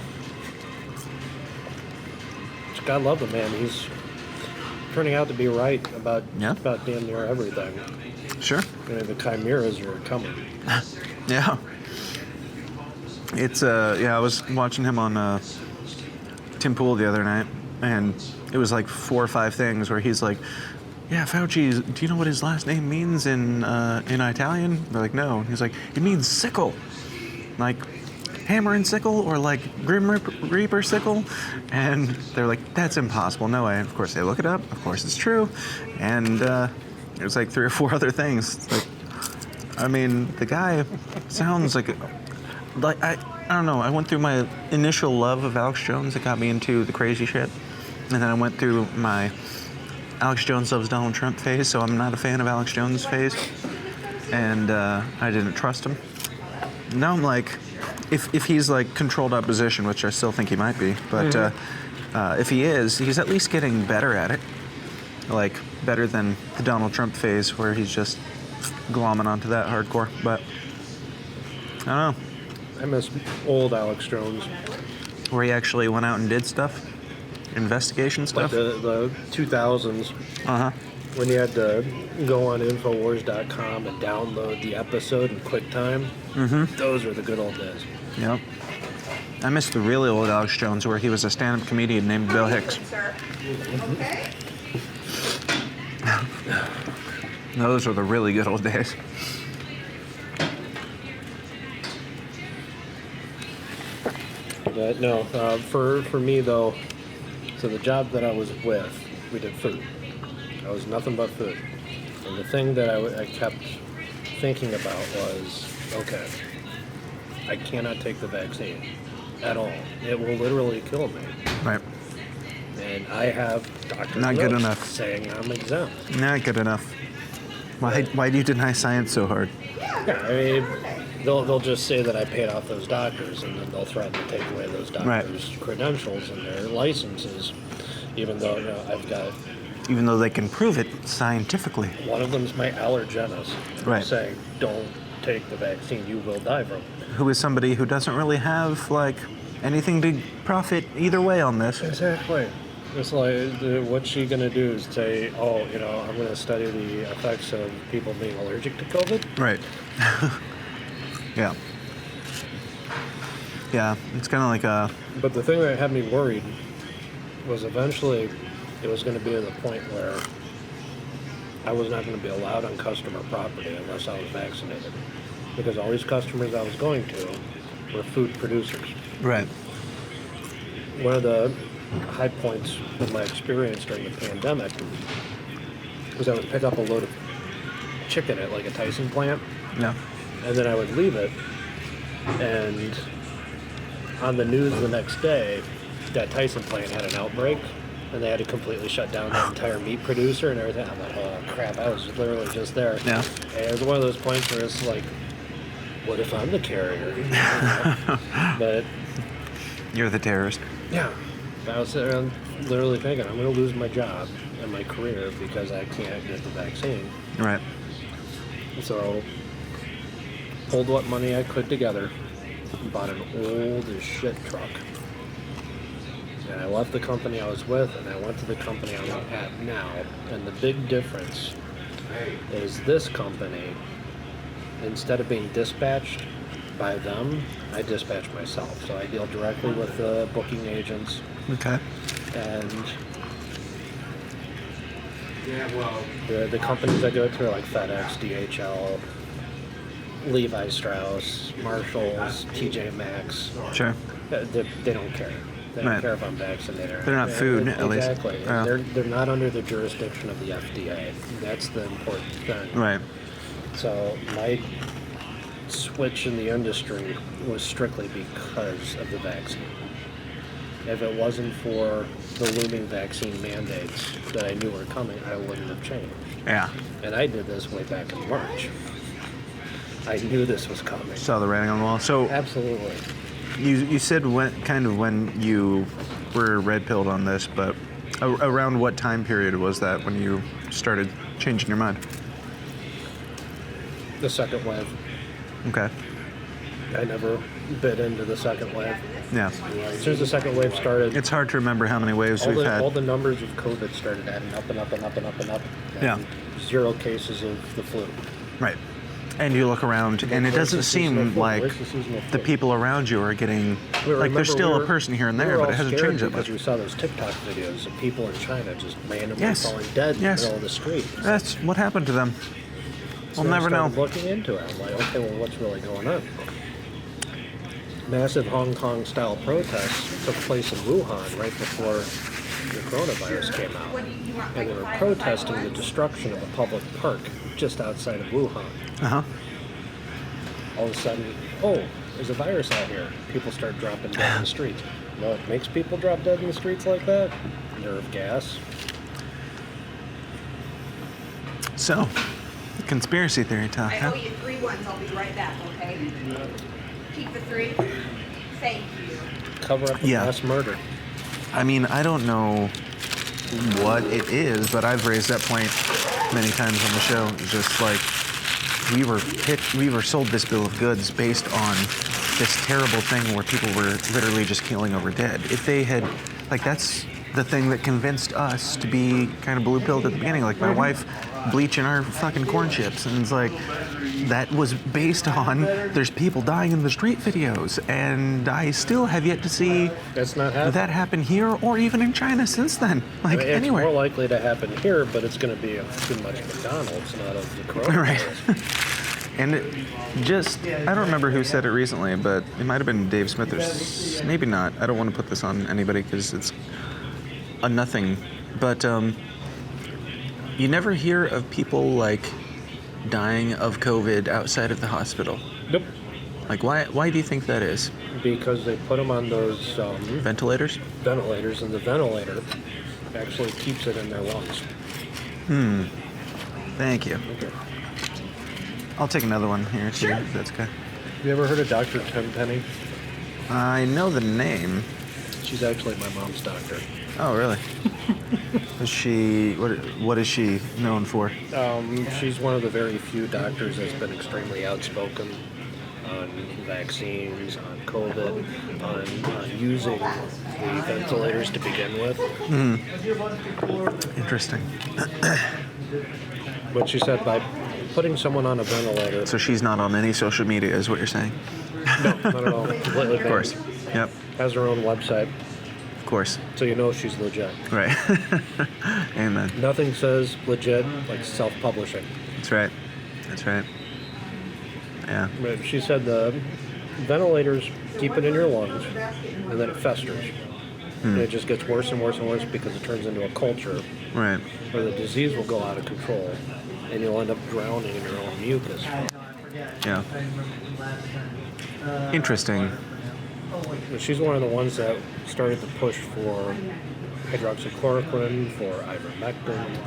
God love the man. He's turning out to be right about Yeah. about damn near everything. Sure. I mean, the chimeras are coming. Yeah. It's I was watching him on Tim Pool the other night, and it was like 4 or 5 things where he's like, yeah, Fauci, do you know what his last name means in Italian? They're like, no. He's like, it means sickle. Like hammer and sickle, or like Grim Reaper sickle? And they're like, that's impossible. No way. Of course, they look it up. Of course, it's true. And there's like 3 or 4 other things. It's like, I mean, the guy sounds like I don't know. I went through my initial love of Alex Jones that got me into the crazy shit, and then I went through my Alex Jones loves Donald Trump phase, so I'm not a fan of Alex Jones phase, and I didn't trust him. Now I'm like, if he's like controlled opposition, which I still think he might be, but if he is, he's at least getting better at it, like better than the Donald Trump phase where he's just glomming onto that hardcore. But I don't know. I miss old Alex Jones. Where he actually went out and did stuff, investigation Like stuff. the 2000s, when you had to go on Infowars.com and download the episode in QuickTime. Those were the good old days. Yep. I miss the really old Alex Jones where he was a stand-up comedian named Bill Hicks. Those were the really good old days. But no, for me though, so the job that I was with, we did food. I was nothing but food. And the thing that I kept thinking about was, okay, I cannot take the vaccine at all. It will literally kill me. Right. And I have doctor's Not good notes enough. saying I'm exempt. Not good enough. Why do you deny science so hard? Yeah, I mean, they'll just say that I paid off those doctors, and then they'll threaten to take away those doctors' credentials and their licenses, even though I've got. Even though they can prove it scientifically. One of them's my allergenist, Right. saying, "Don't take the vaccine; you will die from it." Who is somebody who doesn't really have like anything to profit either way on this. Exactly. It's like, what's she going to do is say, oh, I'm going to study the effects of people being allergic to COVID? Right. Yeah. Yeah, it's kind of like a... But the thing that had me worried was eventually it was going to be to the point where I was not going to be allowed on customer property unless I was vaccinated. Because all these customers I was going to were food producers. Right. One of the high points of my experience during the pandemic was I would pick up a load of chicken at like a Tyson plant. Yeah. And then I would leave it, and on the news the next day, that Tyson plant had an outbreak, and they had to completely shut down the entire meat producer and everything. I'm like, oh crap, I was literally just there. Yeah. And it was one of those points where it's like, what if I'm the carrier? But You're the terrorist. yeah, I was sitting around literally thinking, I'm going to lose my job and my career because I can't get the vaccine. Right. So, pulled what money I could together, bought an old as shit truck. And I left the company I was with, and I went to the company I'm at now. And the big difference is this company, instead of being dispatched by them, I dispatch myself. So I deal directly with the booking agents. Okay. And the companies I go to are like FedEx, DHL, Levi Strauss, Marshalls, TJ Maxx. Sure. They don't care. They don't Right. care if I'm vaccinated or not. They're not food, at least. Exactly. Yeah. They're not under the jurisdiction of the FDA. That's the important thing. Right. So my switch in the industry was strictly because of the vaccine. If it wasn't for the looming vaccine mandates that I knew were coming, I wouldn't have changed. Yeah. And I did this way back in March. I knew this was coming. Saw the writing on the wall. So Absolutely. you said when you were red-pilled on this, but around what time period was that when you started changing your mind? The second wave. Okay. I never bit into the second wave. Yeah. As soon as the second wave started, It's hard to remember how many waves we've had. all the numbers of COVID started adding up and up and up and up and up. Yeah. And 0 cases of the flu. Right. And you look around, and it Where's doesn't the seasonal seem flu? like Where's the seasonal the flu? people around you are getting, like there's still a person here and there, but it hasn't changed that much. Because we saw those TikTok videos of people in China just randomly Yes. falling dead in Yes. the middle of the street. That's what happened to them. So We'll I never know. started looking into it. I'm like, okay, well, what's really going on? Massive Hong Kong-style protests took place in Wuhan right before the coronavirus came out. And they were protesting the destruction of a public park just outside of Wuhan. Uh-huh. All of a sudden, oh, there's a virus out here. People start dropping dead in the streets. You know what makes people drop dead in the streets like that? Nerve gas. So, conspiracy theory talk, I huh? owe you 3 ones. I'll be right back, okay? Keep the 3. Thank you. Cover up a Yeah. mass murder. I mean, I don't know what it is, but I've raised that point many times on the show. It's just like we were sold this bill of goods based on this terrible thing where people were literally just keeling over dead. If they had, like, that's the thing that convinced us to be kind of blue-pilled at the beginning. Like, my wife bleaching our fucking corn chips, and it's like, that was based on there's people dying in the street videos, and I still have yet to see That's not happening. that happen here or even in China since then. Like, I mean, it's anywhere. more likely to happen here, but it's going to be too much McDonald's, not of the coronavirus. Right. And it just, I don't remember who said it recently, but it might have been Dave Smith or maybe not. I don't want to put this on anybody because it's a nothing. But you never hear of people like dying of COVID outside of the hospital. Nope. Like, why do you think that is? Because they put them on those Ventilators? ventilators, and the ventilator actually keeps it in their lungs. Thank you. Okay. I'll take another one here too. If that's good. You ever heard of Dr. Tenpenny? I know the name. She's actually my mom's doctor. Oh, really? Is she, what is she known for? She's one of the very few doctors that's been extremely outspoken on vaccines, on COVID, on using the ventilators to begin with. Interesting. But she said by putting someone on a ventilator. So she's not on any social media, is what you're saying? No, not at all. Completely Of course. Yep. Has her own website, Of course. so you know she's legit. Right. Amen. Nothing says legit like self-publishing. That's right. That's right. Yeah. But she said the ventilators keep it in your lungs, and then it festers. And it just gets worse and worse and worse because it turns into a culture Right. where the disease will go out of control, and you'll end up drowning in your own mucus. Yeah. Interesting. But she's one of the ones that started to push for hydroxychloroquine, for ivermectin,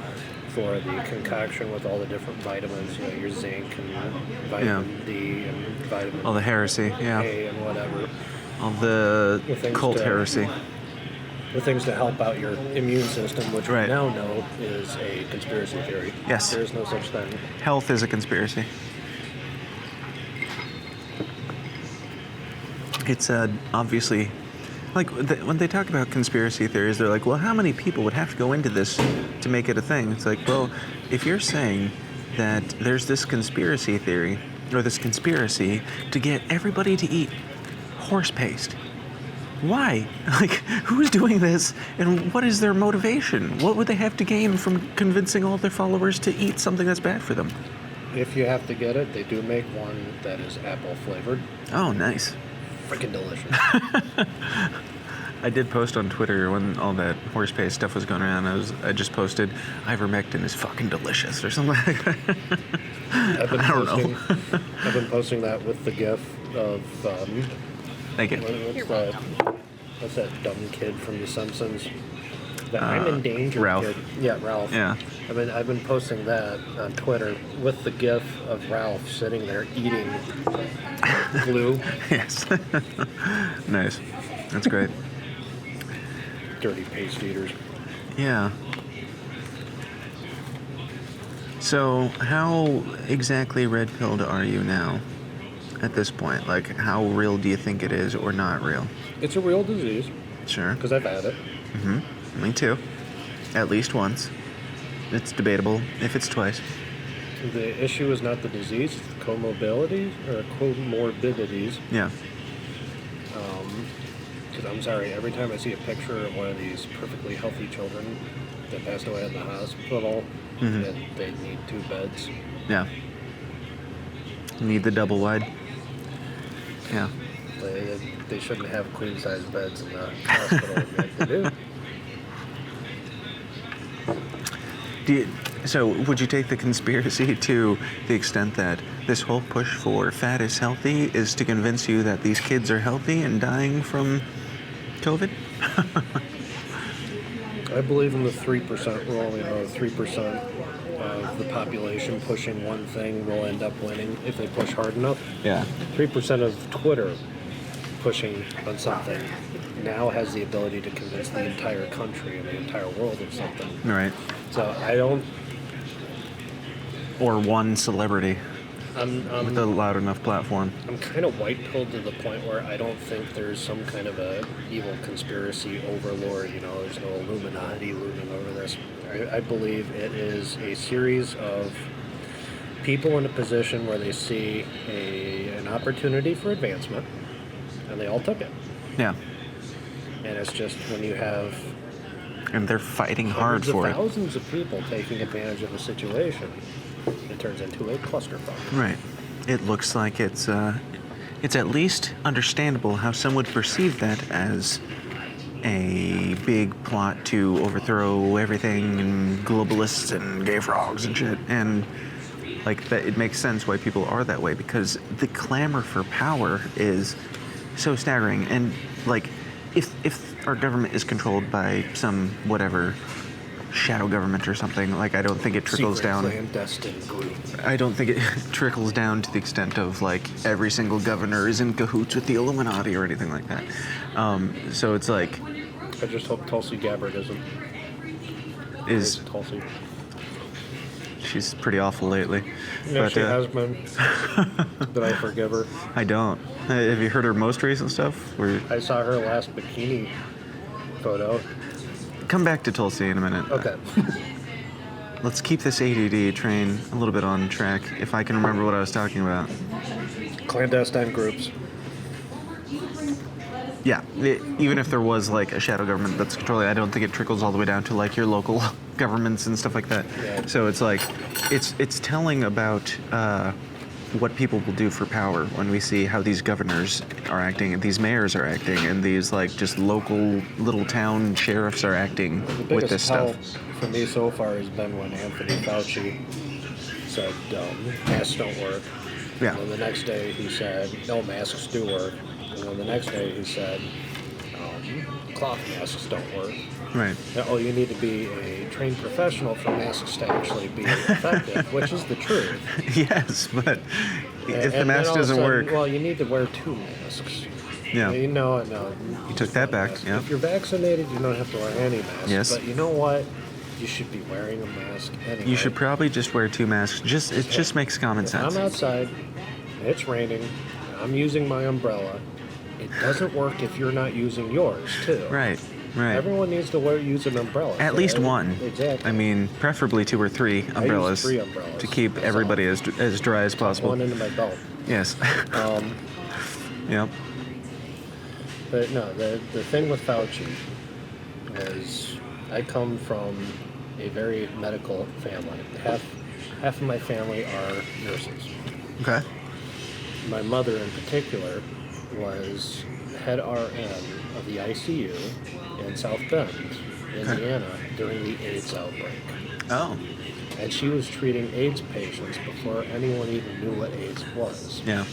for the concoction with all the different vitamins, you know, your zinc and vitamin D and vitamin All the heresy. Yeah. A and whatever. All the things cult to- heresy. The things to help out your immune system, which Right. we now know is a conspiracy theory. Yes. There is no such thing. Health is a conspiracy. It's obviously, like, when they talk about conspiracy theories, they're like, well, how many people would have to go into this to make it a thing? It's like, well, if you're saying that there's this conspiracy theory, or this conspiracy to get everybody to eat horse paste, why? Like, who's doing this, and what is their motivation? What would they have to gain from convincing all their followers to eat something that's bad for them? If you have to get it, they do make one that is apple flavored. Oh, nice. Freaking delicious. I did post on Twitter when all that horse paste stuff was going around. I just posted, ivermectin is fucking delicious, or something like that. I don't know. I've been posting that with the gif of Thank you. what's that dumb kid from The Simpsons? The I'm in danger Ralph. kid. Yeah, Ralph. Yeah. I've been posting that on Twitter with the gif of Ralph sitting there eating glue. Yes. Nice. That's great. Dirty paste eaters. Yeah. So, how exactly red-pilled are you now at this point? Like, how real do you think it is or not real? It's a real disease Sure. because I've had it. Me too. At least once. It's debatable if it's twice. The issue is not the disease, it's the comorbidities or comorbidities. Yeah. Because I'm sorry, every time I see a picture of one of these perfectly healthy children that passed away in the hospital, that they need 2 beds. Yeah. Need the double wide. Yeah. They shouldn't have queen-size beds in the hospital, yet they do. So, would you take the conspiracy to the extent that this whole push for fat is healthy is to convince you that these kids are healthy and dying from COVID? I believe in the 3% rule. You know, 3% of the population pushing one thing will end up winning if they push hard enough. Yeah. 3% of Twitter pushing on something now has the ability to convince the entire country and the entire world of something. Right. So I don't. Or one celebrity I'm with a loud enough platform. I'm kind of white-pilled to the point where I don't think there's some kind of a evil conspiracy overlord. You know, there's no Illuminati looming over this. I believe it is a series of people in a position where they see an opportunity for advancement, and they all took it. Yeah. And it's just when you have And they're fighting hard hundreds of for it. thousands of people taking advantage of a situation, it turns into a clusterfuck. Right. It looks like it's at least understandable how some would perceive that as a big plot to overthrow everything and globalists and gay frogs and shit. And like that, it makes sense why people are that way because the clamor for power is so staggering. And like, if our government is controlled by some whatever shadow government or something, like I don't think it trickles Secret down. clandestine group. I don't think it trickles down to the extent of like every single governor is in cahoots with the Illuminati or anything like that. So it's like I just hope Tulsa Gabriel isn't. is Tulsi. she's pretty awful lately. Yeah, But, she has been. Did I forgive her? I don't. Have you heard her most recent stuff? Where I saw her last bikini photo. Come back to Tulsa in a minute. Okay. Let's keep this ADD train a little bit on track, if I can remember what I was talking about. Clandestine groups. Yeah, even if there was like a shadow government that's controlling, I don't think it trickles all the way down to like your local governments and stuff like that. Yeah. So it's like, it's telling about what people will do for power when we see how these governors are acting and these mayors are acting and these like just local little town sheriffs are acting with this help stuff. for me so far has been when Anthony Fauci said masks don't work. Yeah. And then the next day he said, no, masks do work. And then the next day he said, cloth masks don't work. Right. Oh, you need to be a trained professional for masks to actually be effective, which is the truth. Yes, but if the And mask then all of a doesn't sudden, work, well, you need to wear 2 masks. yeah. No. You took that back, yeah. If you're vaccinated, you don't have to wear any mask. Yes. But you know what? You should be wearing a mask anyway. You should probably just wear 2 masks. It just makes common If sense. I'm outside, it's raining, I'm using my umbrella. It doesn't work if you're not using yours, too. Right. Everyone needs to use an umbrella. At So least one. Exactly. I mean, preferably 2 or 3 umbrellas, 3 umbrellas. to keep everybody as dry as possible. One into my belt. Yes. Um, Yep. But no, the thing with Fauci is I come from a very medical family. Half of my family are nurses. Okay. My mother in particular was head RN of the ICU in South Bend, Indiana, during the AIDS outbreak. Oh. And she was treating AIDS patients before anyone even knew what AIDS was. Yeah.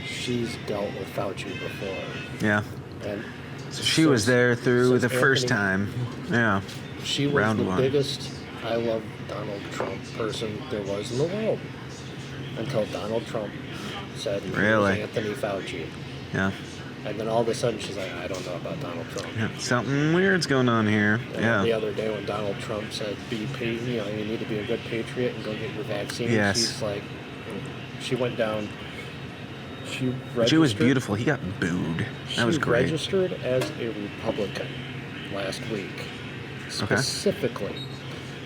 She's dealt with Fauci before. Yeah. And So she was there through since the first Anthony- time. Yeah. She was Round the one. biggest I love Donald Trump person there was in the world. Until Donald Trump said he Really? was Anthony Fauci. Yeah. And then all of a sudden she's like, I don't know about Donald Trump. Yeah. Something weird's going on here. And then the Yeah. other day when Donald Trump said, you need to be a good patriot and go get your vaccine. Yes. She's like, she went down. She She was beautiful. He got booed. That was She great. registered as a Republican last week, specifically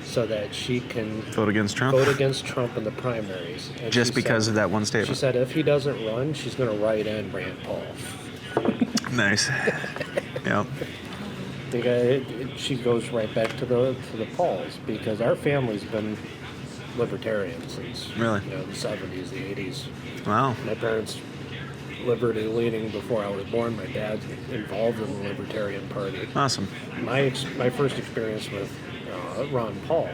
so that she can Vote against Trump? vote against Trump in the primaries. And Just she because said- of that one She statement. said if he doesn't run, she's going to write in Rand Paul. Nice. Yep. She goes right back to the Pauls because our family's been libertarian since Really? the 70s, the 80s. Wow. My parents liberty leaning before I was born. My dad's involved in the Libertarian Party. Awesome. My first experience with Ron Paul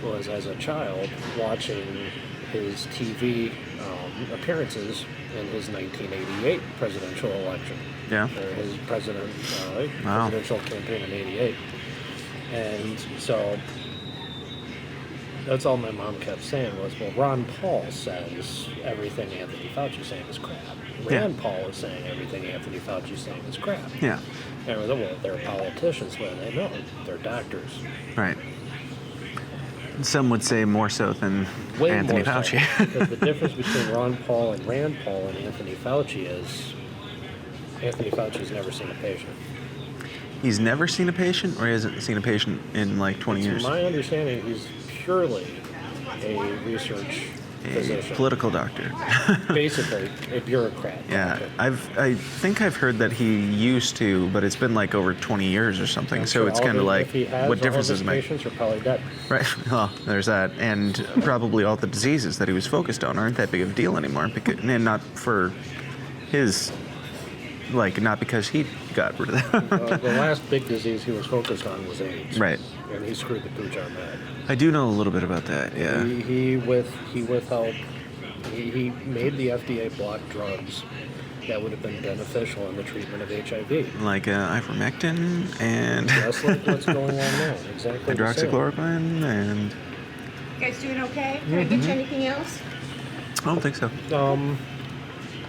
was as a child watching his TV appearances in his 1988 presidential election. Yeah. Or his Wow. presidential campaign in '88. And so that's all my mom kept saying was, well, Ron Paul says everything Anthony Fauci's saying is crap. Rand Paul is saying everything Anthony Fauci's saying is crap. Yeah. And I was like, well, they're politicians. Well, they know. They're doctors. Right. Some would say more so than Way Anthony more Fauci. So, because the difference between Ron Paul and Rand Paul and Anthony Fauci is Anthony Fauci's never seen a patient. He's never seen a patient, or he hasn't seen a patient in like 20 years? To my understanding, he's purely a research A physician. political doctor. Basically, a bureaucrat. Yeah, doctor. I think I've heard that he used to, but it's been like over 20 years or something. I'm So sure it's all kind of the- like, if he has, what difference all does of it his make? patients are probably dead. Right. Well, there's that, and probably all the diseases that he was focused on aren't that big of a deal anymore, because, and not for his, like, not because he got rid of them. The last big disease he was focused on was AIDS. Right. And he screwed the pooch on that. I do know a little bit about that. Yeah. He withheld. He made the FDA block drugs that would have been beneficial in the treatment of HIV. Like ivermectin and Just like what's going on now. Exactly. the same. hydroxychloroquine, and You guys doing okay? Can I get you anything else? I don't think so.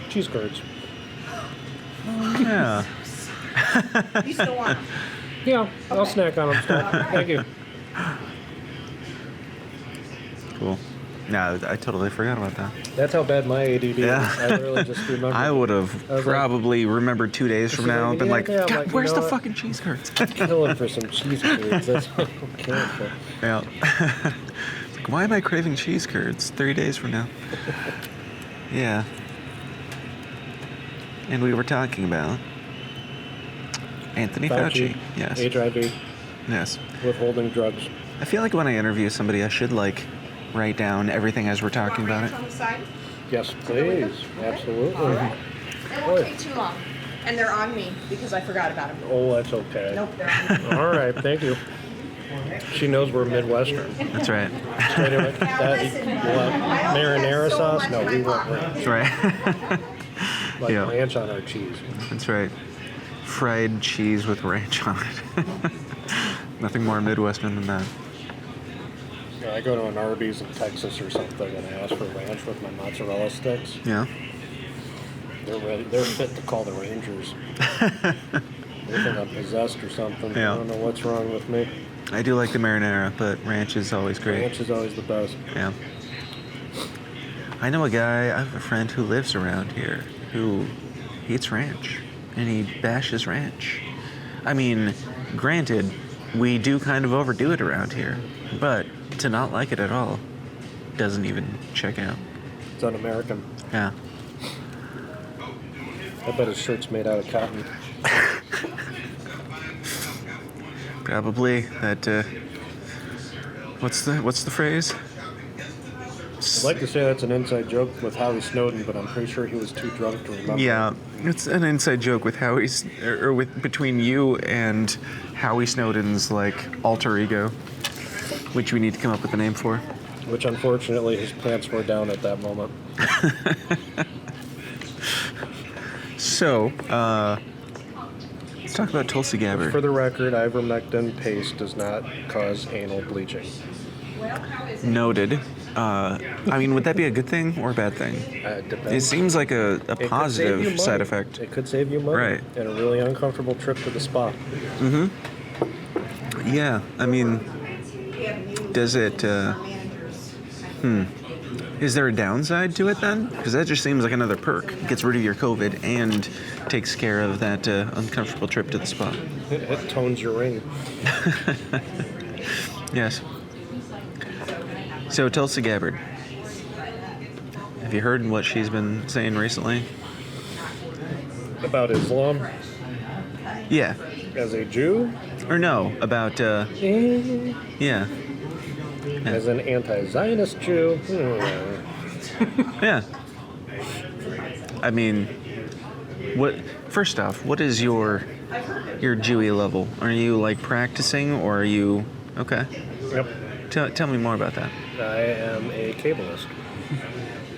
Cheese curds. Yeah. You still want them? Yeah, I'll Okay. snack on them still. Thank you. Cool. No, I totally forgot about that. That's how bad my ADD Yeah. is. I literally just remember. I would have was probably remembered 2 days from She's now like, and been yeah, like, yeah, I'm God, like, you where's know the what? fucking cheese curds? killing for some cheese curds. That's what I'm killing for. Yeah. Like, why am I craving cheese curds 3 days from now? Yeah. And we were talking about Anthony Fauci. Yes. HIV, Yes. withholding drugs. I feel like when I interview somebody, I should like write down everything as we're talking about it. On the side? Yes, please. Absolutely. It won't take too long. And they're on me because I forgot about them. Oh, that's okay. Nope, they're on me. All right, thank you. She knows we're Midwestern. That's right. Straight away. Now That, listen, you want I only marinara have so sauce? much No, in we my want pocket. ranch. That's right. Like Yeah. ranch on our cheese. That's right. Fried cheese with ranch on it. Nothing more Midwestern than that. I go to an Arby's in Texas or something and I ask for ranch with my mozzarella sticks. Yeah. They're fit to call the Rangers. They think I'm possessed or something. Yeah. I don't know what's wrong with me. I do like the marinara, but ranch is always great. Ranch is always the best. Yeah. I know a guy, I have a friend who lives around here who eats ranch and he bashes ranch. I mean, granted, we do kind of overdo it around here, but to not like it at all doesn't even check out. It's un-American. Yeah. I bet his shirt's made out of cotton. Probably that, what's the phrase? I'd like to say that's an inside joke with Howie Snowden, but I'm pretty sure he was too drunk to remember. Yeah, it's an inside joke with Howie's, or with between you and Howie Snowden's like alter ego, which we need to come up with a name for. Which unfortunately his pants were down at that moment. So, let's talk about Tulsa For Gabriel. the record, ivermectin paste does not cause anal bleaching. Noted. I mean, would that be a good thing or a bad thing? It depends. It seems like a It could save you positive money. side effect. It could save you money. Right. And a really uncomfortable trip to the spa. Yeah, I mean, does it, is there a downside to it then? Because that just seems like another perk. It gets rid of your COVID and takes care of that uncomfortable trip to the spa. It tones your ring. Yes. So, Tulsa Gabbard. Have you heard what she's been saying recently? About Islam Yeah. as a Jew, Or no, about, yeah. as an anti-Zionist Jew. Yeah. I mean, what? First off, what is your Jewy level? Are you like practicing, or are you okay? Yep. Tell me more about that. I am a Kabbalist.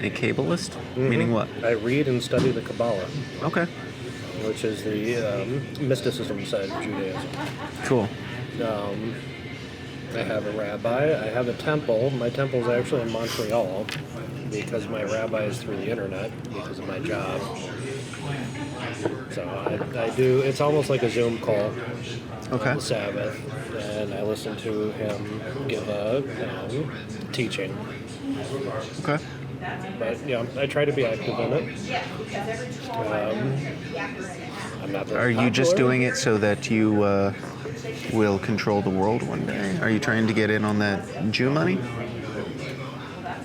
A Kabbalist, meaning what? I read and study the Kabbalah, Okay, which is the mysticism side of Judaism. cool. I have a rabbi. I have a temple. My temple is actually in Montreal because my rabbi is through the internet because of my job. So I do. It's almost like a Zoom call Okay. on the Sabbath, and I listen to him give a teaching. Okay. But yeah, I try to be active in it. I'm not very Are you just popular. doing it so that you will control the world one day? Are you trying to get in on that Jew money?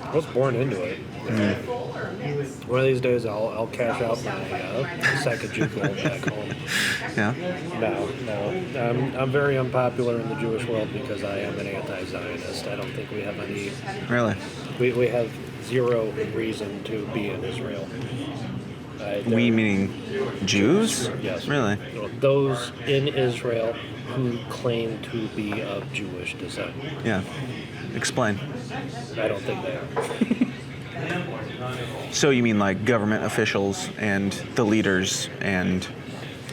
I was born into it. One of these days, I'll cash out my sack of Jew gold back home. Yeah. No. I'm very unpopular in the Jewish world because I am an anti-Zionist. I don't think we have any. Really? We have zero reason to be in Israel. We meaning Jews? Yes. Really? Those in Israel who claim to be of Jewish descent. Yeah. Explain. I don't think they are. So you mean like government officials and the leaders and...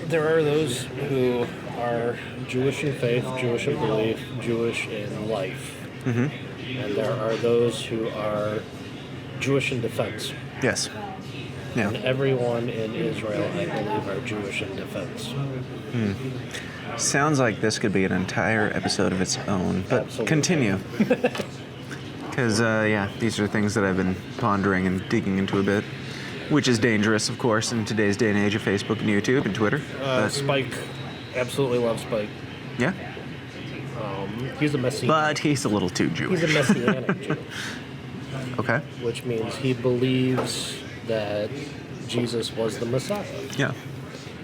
There are those who are Jewish in faith, Jewish in belief, Jewish in life. Mm-hmm. And there are those who are Jewish in defense. Yes. And Yeah. everyone in Israel, I believe, are Jewish in defense. Sounds like this could be an entire episode of its own, but Absolutely. continue. Because, these are things that I've been pondering and digging into a bit, which is dangerous, of course, in today's day and age of Facebook and YouTube and Twitter. Spike, absolutely loves Spike. Yeah. He's a Messianic. But he's a little too Jewish. He's a Messianic Jew, Okay. which means he believes that Jesus was the Messiah. Yeah.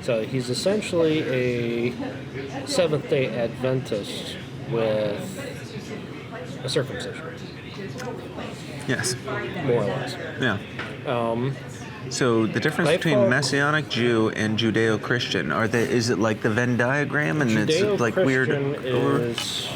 So he's essentially a Seventh-day Adventist with a circumcision, Yes. more or less. Yeah. So the difference They between folk- Messianic Jew and Judeo-Christian, is it like the Venn diagram and it's like weird? Judeo-Christian is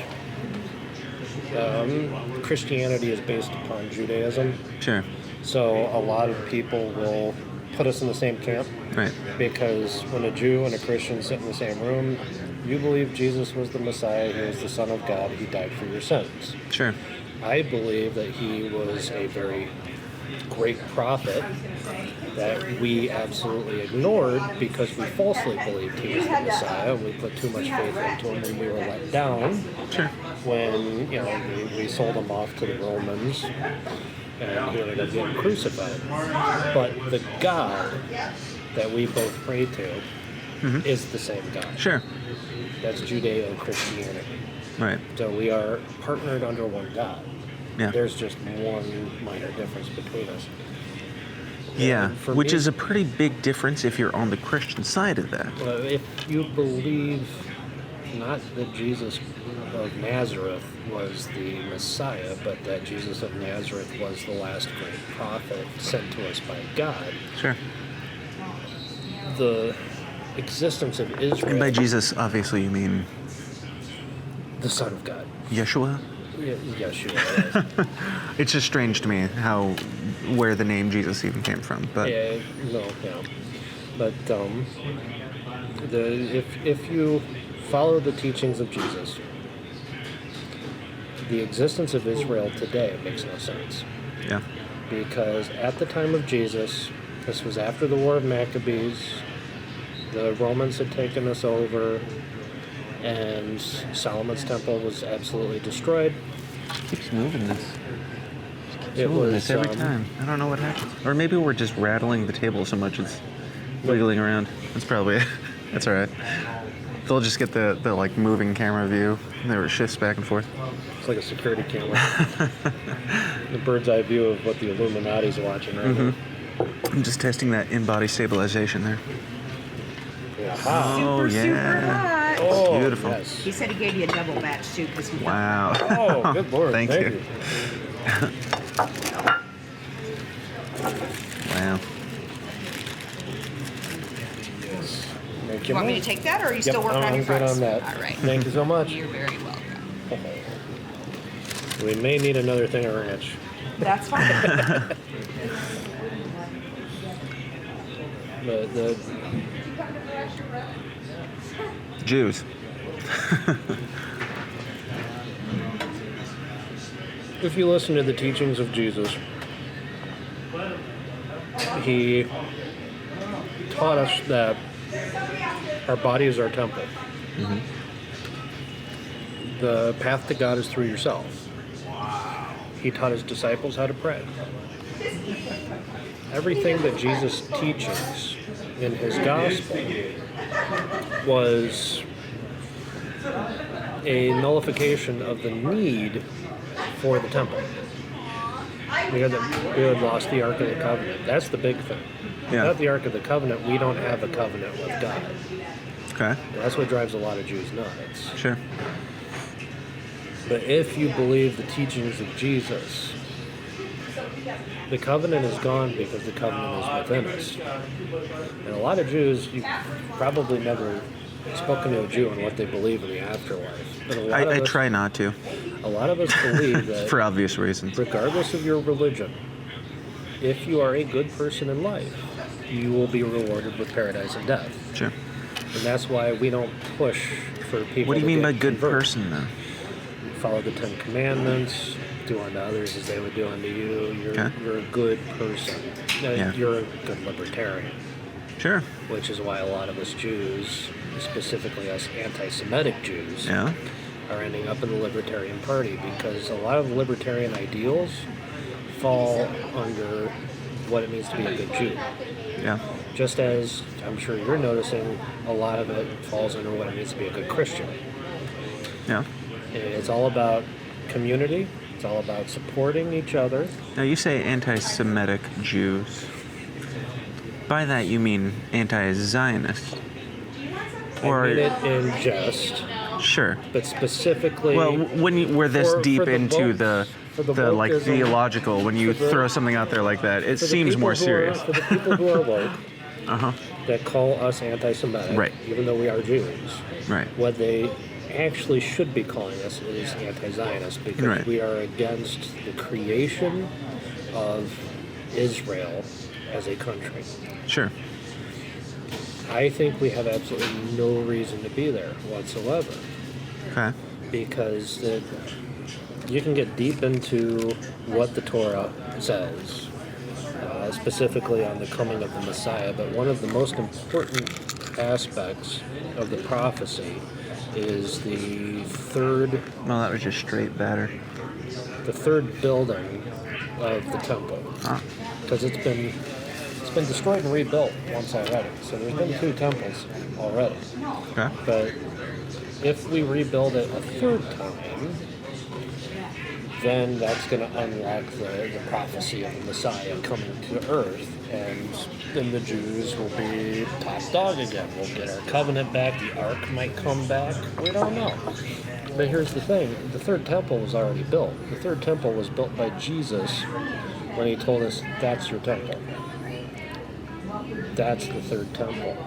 Christianity is based upon Judaism. Sure. So a lot of people will put us in the same camp Right. because when a Jew and a Christian sit in the same room, you believe Jesus was the Messiah, he was the Son of God, he died for your sins. Sure. I believe that he was a very great prophet that we absolutely ignored because we falsely believed he was the Messiah. We put too much faith into him and we were let down Sure. when, we sold him off to the Romans and he ended up getting crucified. But the God that we both pray to is the same God. Sure. That's Judeo-Christianity. Right. So we are partnered under one God. Yeah. There's just one minor difference between us. Yeah. for Which me- is a pretty big difference if you're on the Christian side of that. If you believe not that Jesus of Nazareth was the Messiah, but that Jesus of Nazareth was the last great prophet sent to us by God, Sure. the existence of Israel, And by Jesus, obviously, you mean the Son of God. Yeshua? Yeshua. It's just strange to me where the name Jesus even came from. But Yeah, but if you follow the teachings of Jesus, the existence of Israel today makes no sense. yeah. Because at the time of Jesus, this was after the War of Maccabees, the Romans had taken us over, and Solomon's temple was absolutely destroyed. Keeps moving this. It Moving was this every time. I don't know what happens. Or maybe we're just rattling the table so much it's wiggling around. That's probably it. That's all right. They'll just get the like moving camera view. And there it shifts back and forth. It's like a security camera. The bird's eye view of what the Illuminati's watching right now. I'm just testing that in-body stabilization there. Aha. Oh, Super yeah. hot. Oh, Beautiful. Yes. He said he gave you a double batch too because we Wow. Oh, good lord. Thank you. Wow. Yes. Thank You want me to take that, or are you still working on I'm your good fries? on that. All right. Thank you so much. You're very welcome. We may need another thing of ranch. That's fine. The Jews. if you listen to the teachings of Jesus, he taught us that our body is our temple. The path to God is through yourself. He taught his disciples how to pray. Everything that Jesus teaches in his gospel was a nullification of the need for the temple. We had lost the Ark of the Covenant. That's the big thing. Yeah. Without the Ark of the Covenant, we don't have a covenant with God. Okay. And that's what drives a lot of Jews nuts. Sure. But if you believe the teachings of Jesus, the covenant is gone because the covenant is within us. And a lot of Jews, you've probably never spoken to a Jew on what they believe in the afterlife. But I try not to, a lot of us believe that for obvious reasons. regardless of your religion, if you are a good person in life, you will be rewarded with paradise and death. Sure. And that's why we don't push for people. What do you to mean get by good converted. person, though? Follow the 10 Commandments, do unto others as they would do unto you. Okay. You're a good person. Yeah. You're a good libertarian, Sure. which is why a lot of us Jews, specifically us anti-Semitic Jews, Yeah. are ending up in the Libertarian Party, because a lot of libertarian ideals fall under what it means to be a good Jew. Yeah. Just as I'm sure you're noticing, a lot of it falls under what it means to be a good Christian. Yeah. It's all about community. It's all about supporting each other. Now you say anti-Semitic Jews. By that you mean anti-Zionist? I mean it in jest, Sure. but specifically. Well, when we're this for deep the into woke- for the like wokeism, theological, when you for the- throw something out there like that, it for the seems people more who are- serious. for the people who are woke, Uh-huh. that call us anti-Semitic, Right. even though we are Jews, Right. what they actually should be calling us is anti-Zionist, because Right. we are against the creation of Israel as a country. Sure. I think we have absolutely no reason to be there whatsoever, Okay. because you can get deep into what the Torah says, specifically on the coming of the Messiah, but one of the most important aspects of the prophecy is the third Well, that was just straight batter. building of the temple, Huh. because it's been destroyed and rebuilt once already. So there's been 2 temples already. Okay. But if we rebuild it a third time, then that's going to unlock the prophecy of the Messiah coming to earth, and then the Jews will be top dog again. We'll get our covenant back. The ark might come back. We don't know. But here's the thing. The third temple was already built. The third temple was built by Jesus when he told us, that's your temple. That's the third temple.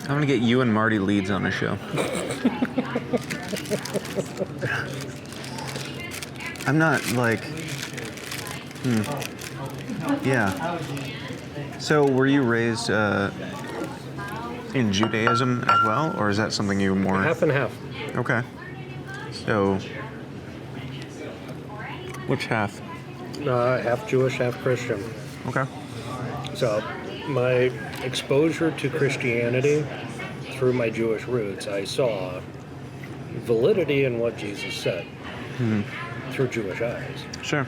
I'm gonna get you and Marty Leeds on a show. I'm not like. Yeah. So, were you raised in Judaism as well, or is that something you more? Half and half. Okay. So, which half? Half Jewish, half Christian. Okay. So, my exposure to Christianity through my Jewish roots, I saw validity in what Jesus said through Jewish eyes. Sure.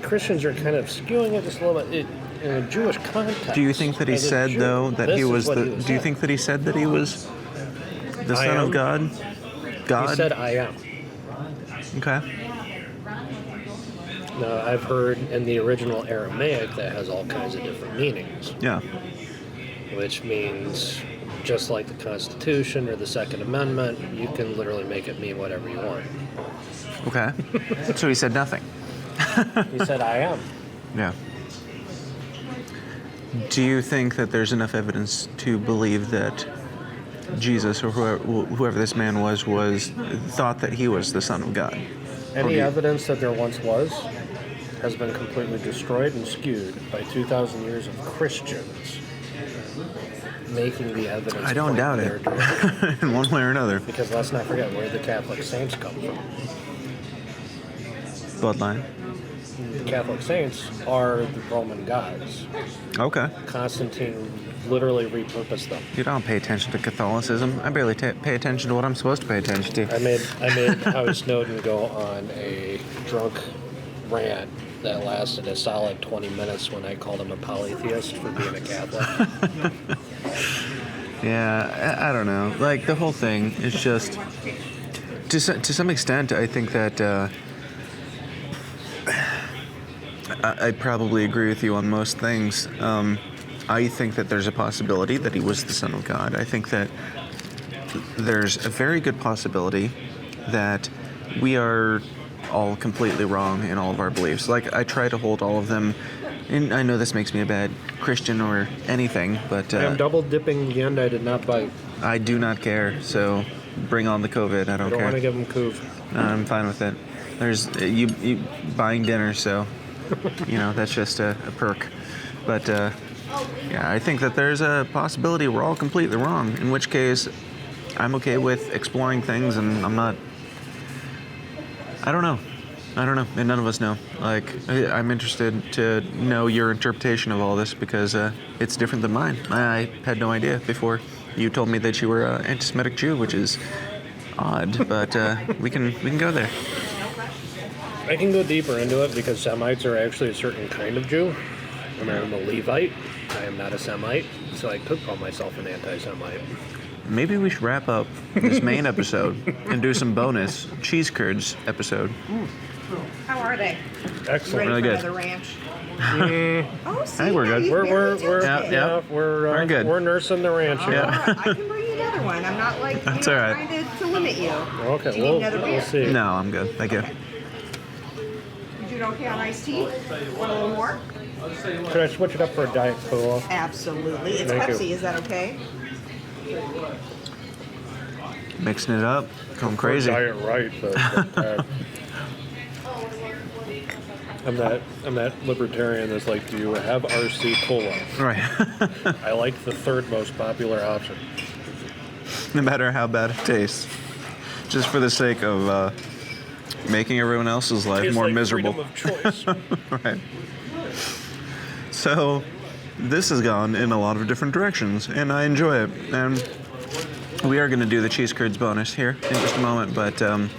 Christians are kind of skewing it just a little bit in a Jewish context. Do you think that he As a said Jew, though that this he is was what the? he was Do you saying. think that he said that he was the I Son of am. God? God. He said, "I am." Okay. Now, I've heard in the original Aramaic that has all kinds of different meanings, Yeah. which means just like the Constitution or the Second Amendment, you can literally make it mean whatever you want. Okay. So he said nothing. He said, "I am." Yeah. Do you think that there's enough evidence to believe that Jesus or whoever this man was thought that he was the Son of God? Any evidence that there once was has been completely destroyed and skewed by 2,000 years of Christians making the evidence. I don't point doubt in it. their direction. In one way or another. Because let's not forget where the Catholic saints come from. Bloodline. The Catholic saints are the Roman gods. Okay. Constantine literally repurposed them. You don't pay attention to Catholicism. I barely pay attention to what I'm supposed to pay attention to. I made Howie Snowden go on a drunk rant that lasted a solid 20 minutes when I called him a polytheist for being a Catholic. Yeah, I don't know. Like, the whole thing is just... To some extent, I think that... I probably agree with you on most things. I think that there's a possibility that he was the Son of God. I think that there's a very good possibility that we are all completely wrong in all of our beliefs. Like, I try to hold all of them, and I know this makes me a bad Christian or anything, but... I am double dipping the end I did not bite. I do not care, so bring on the COVID. I I don't don't care. want to give him coof. I'm fine with it. There's you buying dinner, so that's just a perk. But yeah, I think that there's a possibility we're all completely wrong. In which case, I'm okay with exploring things, and I'm not. I don't know. I don't know, and none of us know. Like, I'm interested to know your interpretation of all this because it's different than mine. I had no idea before you told me that you were an anti-Semitic Jew, which is odd, but we can go there. I can go deeper into it because Semites are actually a certain kind of Jew. And I'm a Levite. I am not a Semite, so I could call myself an anti-Semite. Maybe we should wrap up this main episode and do some bonus cheese curds episode. How are they? Excellent. Really Ready good. for another ranch? Oh, see, Hey, we're now good. you barely touched it. We're good. We're nursing the ranch here. All right, I can bring you another one. I'm not like That's all right. trying to limit you. Okay, Do you need another we'll beer? see. No, I'm good. Thank you. You doing okay on iced tea? Want a little more? Could I switch it up for a Diet Cola? Absolutely. It's Thank you. Pepsi. Is that okay? Mixing it up, going crazy. Diet right, but I'm that libertarian that's like, do you have RC Cola? Right. I like the third most popular option. No matter how bad it tastes, just for the sake of making everyone else's life Tastes more like miserable. freedom of choice. Right. So, this has gone in a lot of different directions, and I enjoy it. And we are going to do the cheese curds bonus here in just a moment, but Brought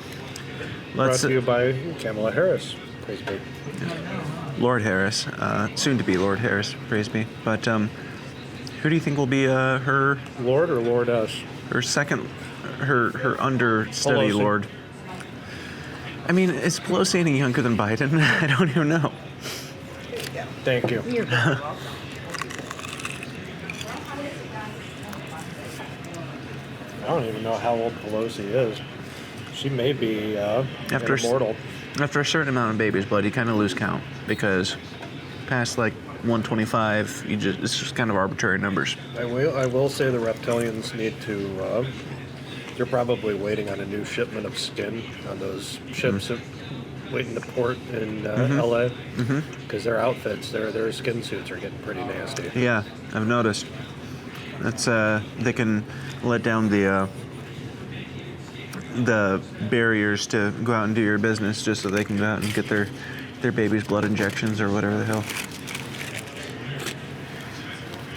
let's. to you by Kamala Harris. Praise be. Lord Harris, soon to be Lord Harris, praise be. But who do you think will be her Lord or Lordess? second, her understudy Pelosi. lord? I mean, is Pelosi any younger than Biden? I don't even know. Thank you. You're very welcome. I don't even know how old Pelosi is. She may be After immortal. After a certain amount of baby's blood, you kind of lose count because past like 125, it's just kind of arbitrary numbers. I will say the reptilians need to. They're probably waiting on a new shipment of skin on those ships that waiting to port in LA because their outfits, their skin suits are getting pretty nasty. Yeah, I've noticed. That's they can let down the barriers to go out and do your business just so they can go out and get their baby's blood injections or whatever the hell.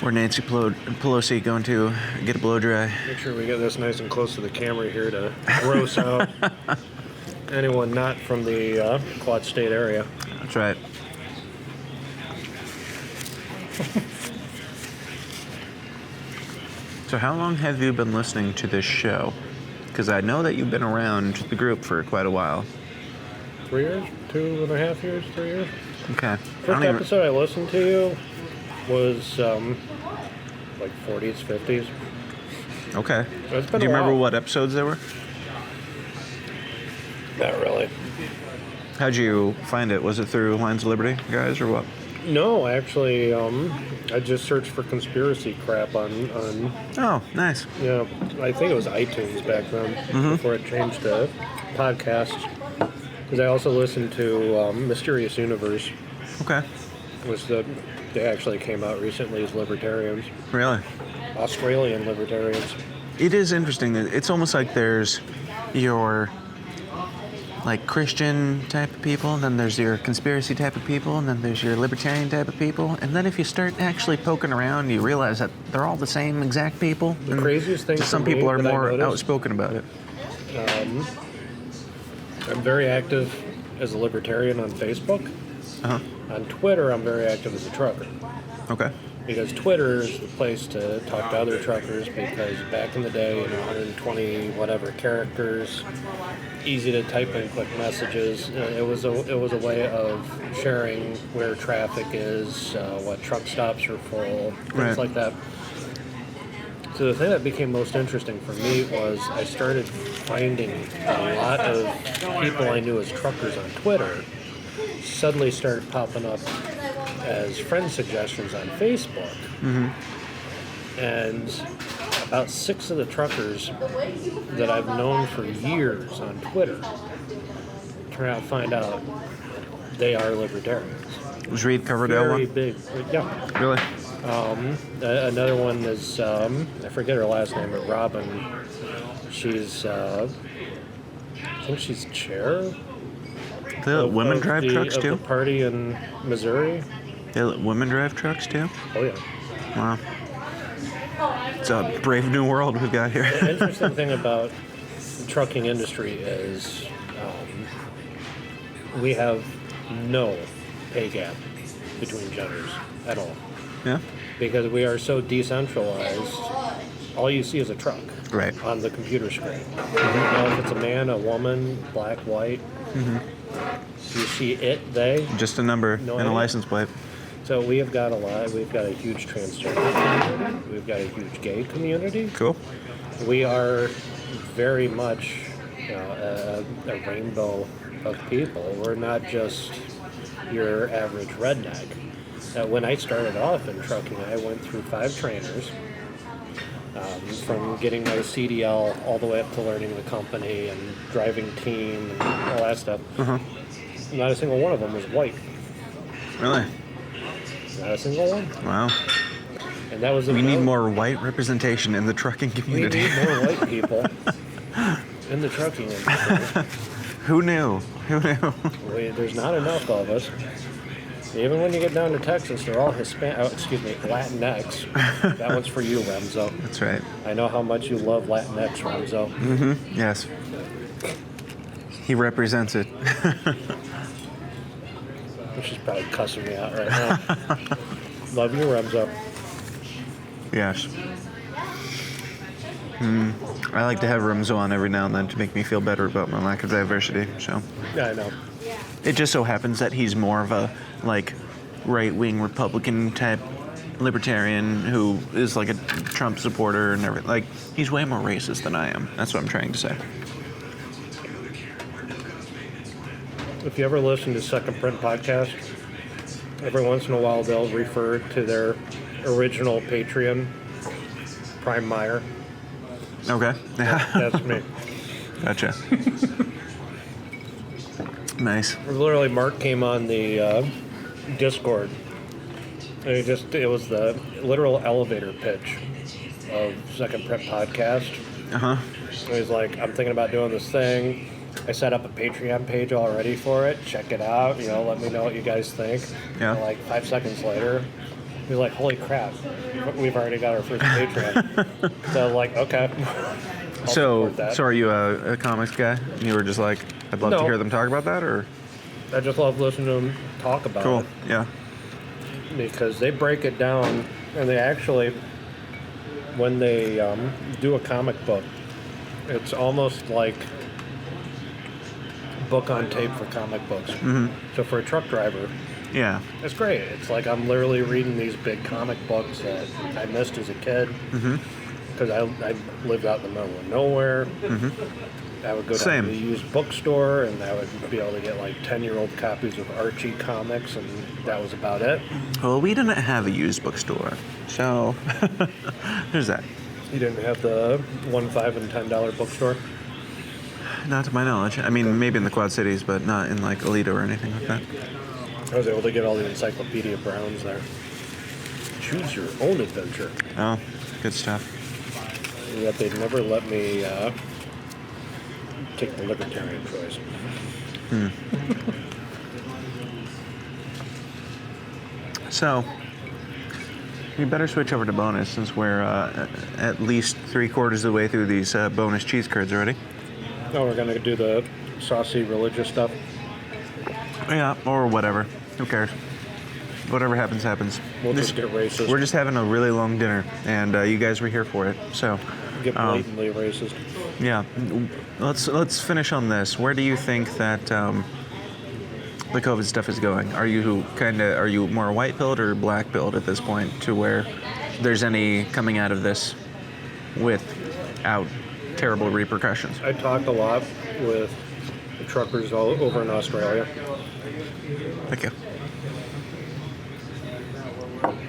Or Nancy Pelosi going to get a blow dry. Make sure we get this nice and close to the camera here to gross out anyone not from the Quad State area. That's right. So how long have you been listening to this show? Because I know that you've been around the group for quite a while. 3 years? 2.5 years? 3 years? Okay. First episode I listened to was like 40s, 50s. Okay. So it's been Do you a remember while. what episodes they were? Not really. How'd you find it? Was it through Lines of Liberty guys or what? No, actually, I just searched for conspiracy crap on Oh, nice. I think it was iTunes back then before it changed to podcasts. Because I also listened to Mysterious Universe, Okay. which they actually came out recently as libertarians, Really? Australian libertarians. It is interesting. It's almost like there's your like Christian type of people, and then there's your conspiracy type of people, and then there's your libertarian type of people. And then if you start actually poking around, you realize that they're all the same exact people. The craziest thing Just some for me people are that I more noticed- outspoken about it. I'm very active as a libertarian on Facebook. Uh-huh. On Twitter, I'm very active as a trucker. Okay. Because Twitter is the place to talk to other truckers because back in the day, 120 whatever characters, easy to type in quick messages. It was a way of sharing where traffic is, what truck stops are full, things Right. like that. So the thing that became most interesting for me was I started finding a lot of people I knew as truckers on Twitter suddenly started popping up as friend suggestions on Facebook. And about 6 of the truckers that I've known for years on Twitter turn out to find out they are libertarians. Was Reed Coverdale Very one? big. Yeah. Really? Another one is, I forget her last name, but Robin. She's, I think she's chair They let women Of drive trucks of too? The party in Missouri. They let women drive trucks too? Oh yeah. Wow. It's a brave new world we've got here. The interesting thing about the trucking industry is we have no pay gap between genders at all. Yeah? Because we are so decentralized, all you see is a truck Right. on the computer screen. You know, if it's a man, a woman, black, white, you see it, they. Just a number No and a idea. license plate. So we have got a lot. We've got a huge transgender community. We've got a huge gay community. Cool. We are very much a rainbow of people. We're not just your average redneck. When I started off in trucking, I went through 5 trainers, from getting my CDL all the way up to learning the company and driving team and all that stuff. Not a single one of them was white. Really? Not a single one. Wow. And that was We need more white representation in the trucking We community. need more white people in the trucking industry. Who knew? Who knew? There's not enough of us. Even when you get down to Texas, they're all Latinx. That one's for you, Remzo. That's right. I know how much you love Latinx, Remzo. Yes. He represents it. She's probably cussing me out right now. Love you, Remzo. Yes. I like to have Ramzo on every now and then to make me feel better about my lack of diversity. So Yeah, I know. it just so happens that he's more of a right-wing Republican type libertarian who is like a Trump supporter and everything. Like, he's way more racist than I am. That's what I'm trying to say. If you ever listen to Second Print podcast, every once in a while they'll refer to their original Patreon, Prime Meier. Okay. That's me. Gotcha. Nice. Literally, Mark came on the Discord. And it was the literal elevator pitch of Second Print podcast. Uh-huh. And he's like, I'm thinking about doing this thing. I set up a Patreon page already for it. Check it out. Let me know what you guys think. Yeah. And like 5 seconds later, he's like, holy crap, we've already got our first Patreon. So like, okay. I'll support that. So are you a comics guy? You were just like, I'd love to No. hear them talk about that, or? I just love listening to them talk about Cool. it. Yeah. Because they break it down, and they actually, when they do a comic book, it's almost like book on tape for comic books. So for a truck driver, Yeah. it's great. It's like I'm literally reading these big comic books that I missed as a kid. Because I lived out in the middle of nowhere. I would go down Same. to the used bookstore, and I would be able to get like 10-year-old copies of Archie comics, and that was about it. Well, we didn't have a used bookstore, so there's that. You didn't have the $1, $5, and $10 bookstore? Not to my knowledge. I mean, maybe in the Quad Cities, but not in like Alito or anything like that. I was able to get all the Encyclopedia Browns there. Choose your own adventure. Oh, good stuff. And yet they'd never let me take the libertarian choice. So, we better switch over to bonus since we're at least 3/4 of the way through these bonus cheese curds already. Oh, we're going to do the saucy religious stuff. Yeah, or whatever. Who cares? Whatever happens, happens. We'll just get racist. We're just having a really long dinner, and you guys were here for it. So, Get blatantly racist. yeah, let's finish on this. Where do you think that the COVID stuff is going? Are you more white pilled or black pilled at this point, to where there's any coming out of this without terrible repercussions? I talked a lot with the truckers all over in Australia. Thank you.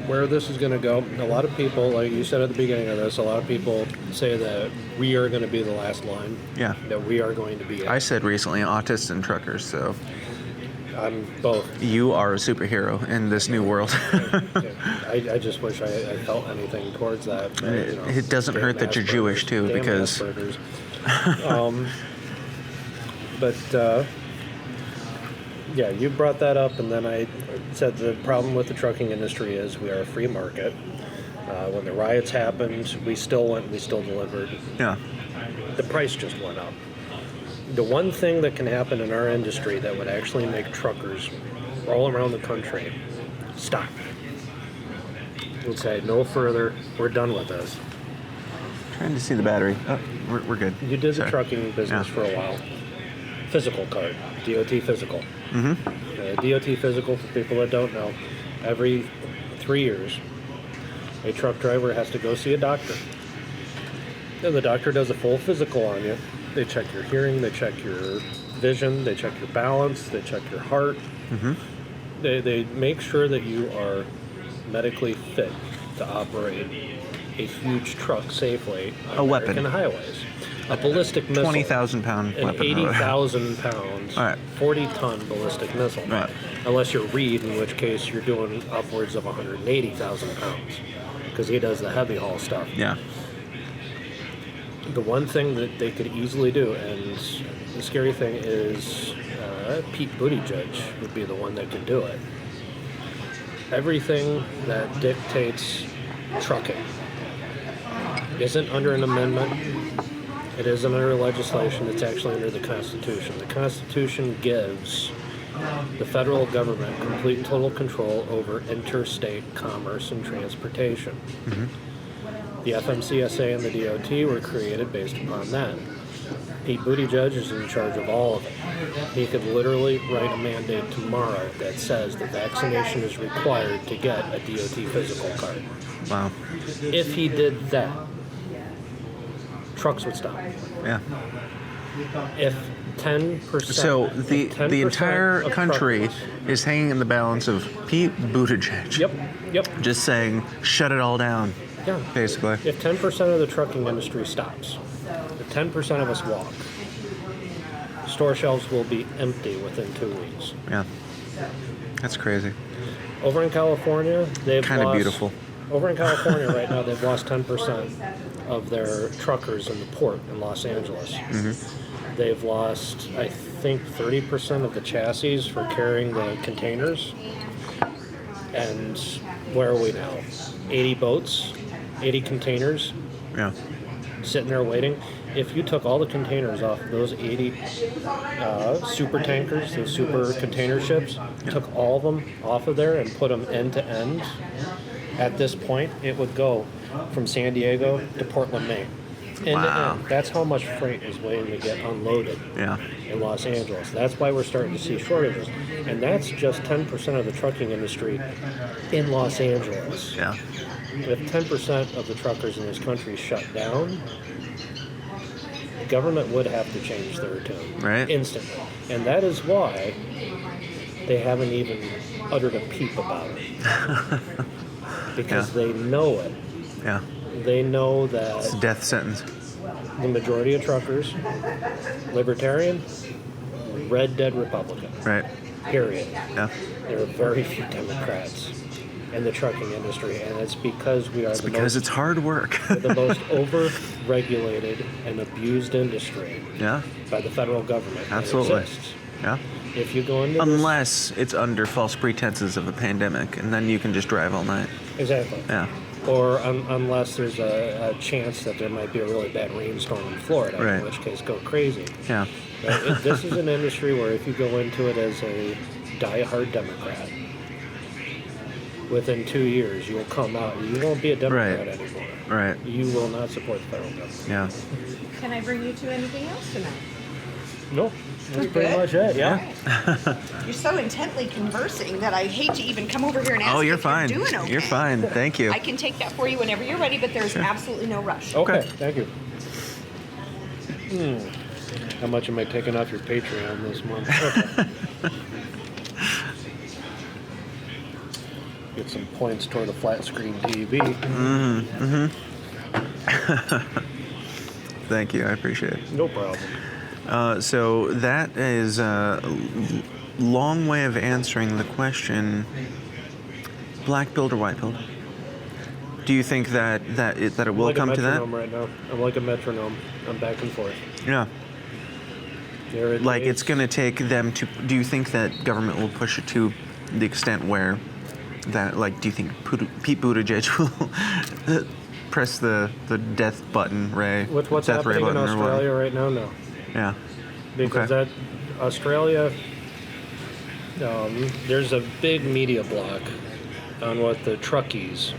Where this is going to go, a lot of people, like you said at the beginning of this, a lot of people say that we are going to be the last line. Yeah. That we are going to be it. I said recently, autists and truckers, so I'm both. you are a superhero in this new world. I just wish I felt anything towards that. But, It doesn't hurt that you're Jewish, too, Damn because- Asperger's. But Yeah, you brought that up, and then I said the problem with the trucking industry is we are a free market. When the riots happened, we still went and we still delivered. Yeah. The price just went up. The one thing that can happen in our industry that would actually make truckers all around the country stop and say, no further, we're done with this. Trying to see the battery. Oh, we're good. You did the Sorry. trucking business for a while. Physical card, DOT physical. DOT physical, for people that don't know, every 3 years, a truck driver has to go see a doctor. And the doctor does a full physical on you. They check your hearing, they check your vision, they check your balance, they check your heart. They make sure that you are medically fit to operate a huge truck safely on American highways. A ballistic missile. 20,000-pound an weapon. 80,000 pounds, All right. 40-ton ballistic missile. Right. Unless you're Reed, in which case you're doing upwards of 180,000 pounds, because he does the heavy haul stuff. Yeah. The one thing that they could easily do, and the scary thing is Pete Buttigieg would be the one that could do it. Everything that dictates trucking isn't under an amendment. It isn't under legislation. It's actually under the Constitution. The Constitution gives the federal government complete and total control over interstate commerce and transportation. The FMCSA and the DOT were created based upon that. Pete Buttigieg is in charge of all of it. He could literally write a mandate tomorrow that says that vaccination is required to get a DOT physical card. Wow. If he did that, trucks would stop. Yeah. If 10%... So the 10% entire of country truckers- is hanging in the balance of Pete Buttigieg. Yep. Just saying, shut it all down. Yeah. Basically. If 10% of the trucking industry stops, if 10% of us walk, store shelves will be empty within 2 weeks. Yeah. That's crazy. Over in California, they've Kind of lost... beautiful. Over in California right now, they've lost 10% of their truckers in the port in Los Angeles. They've lost, I think, 30% of the chassis for carrying the containers. And where are we now? 80 boats, 80 containers Yeah. sitting there waiting. If you took all the containers off of those 80 super tankers, those super container ships, took all of them off of there and put them end to end, at this point, it would go from San Diego to Portland, Maine. End to Wow. end. That's how much freight is waiting to get unloaded Yeah. in Los Angeles. That's why we're starting to see shortages. And that's just 10% of the trucking industry in Los Angeles. Yeah. If 10% of the truckers in this country shut down, the government would have to change their tune Right. instantly. And that is why they haven't even uttered a peep about it. Because they know it. Yeah. They know It's a that death sentence. the majority of truckers, libertarian, red dead Republican, Right. period. Yeah. There are very few Democrats in the trucking industry, and it's because we are Because it's hard work. the most over-regulated and abused industry Yeah. by the federal government that Absolutely. exists. Yeah. If you go into Unless it's under false pretenses of a pandemic, and then you can just drive all night. exactly, Yeah. or unless there's a chance that there might be a really bad rainstorm in Florida, Right. in which case go crazy. Yeah. This is an industry where if you go into it as a die-hard Democrat, within 2 years you will come out. You won't be a Democrat Right. anymore. Right. You will not support the federal government. Yeah. Can I bring you to anything else tonight? No, that's We're pretty good? much it. Yeah. You're so intently conversing that I hate to even come over here and ask Oh, you're if fine. you're doing okay. You're fine. Thank you. I can take that for you whenever you're ready, but there's absolutely no rush. Okay, thank you. How much am I taking off your Patreon this month? Okay. Get some points toward a flat screen TV. Thank you. I appreciate it. No problem. So that is a long way of answering the question: black pilled or white pilled? Do you think that it will I'm like come a to that? metronome right now. I'm like a metronome. I'm back and forth. Yeah. Like, it's going to take them to... Do you think that government will push it to the extent where that, like, do you think Pete Buttigieg will press the death button, Ray? With what's death happening ray in button or Australia right now, no. Yeah. Because Okay. Australia, there's a big media block on what the truckies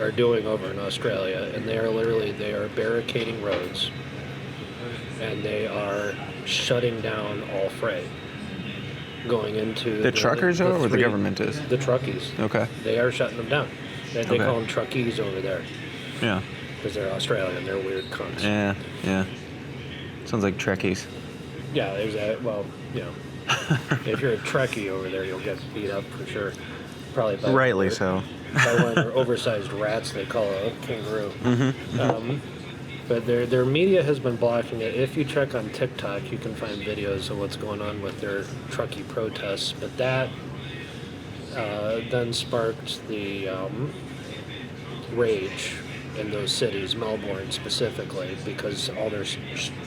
are doing over in Australia, and they are barricading roads, and they are shutting down all freight going into The truckers are, or the government is? The truckies. Okay. They are shutting them down. They Okay. call them truckies over there Yeah. because they're Australian. They're weird cunts. Yeah. Sounds like Trekkies. Yeah, there's that. Well, you know, if you're a Trekkie over there, you'll get beat up for sure. Probably by Rightly so. by one of their oversized rats they call a kangaroo. But their media has been blocking it. If you check on TikTok, you can find videos of what's going on with their truckie protests. But that then sparked the rage in those cities, Melbourne specifically, because all their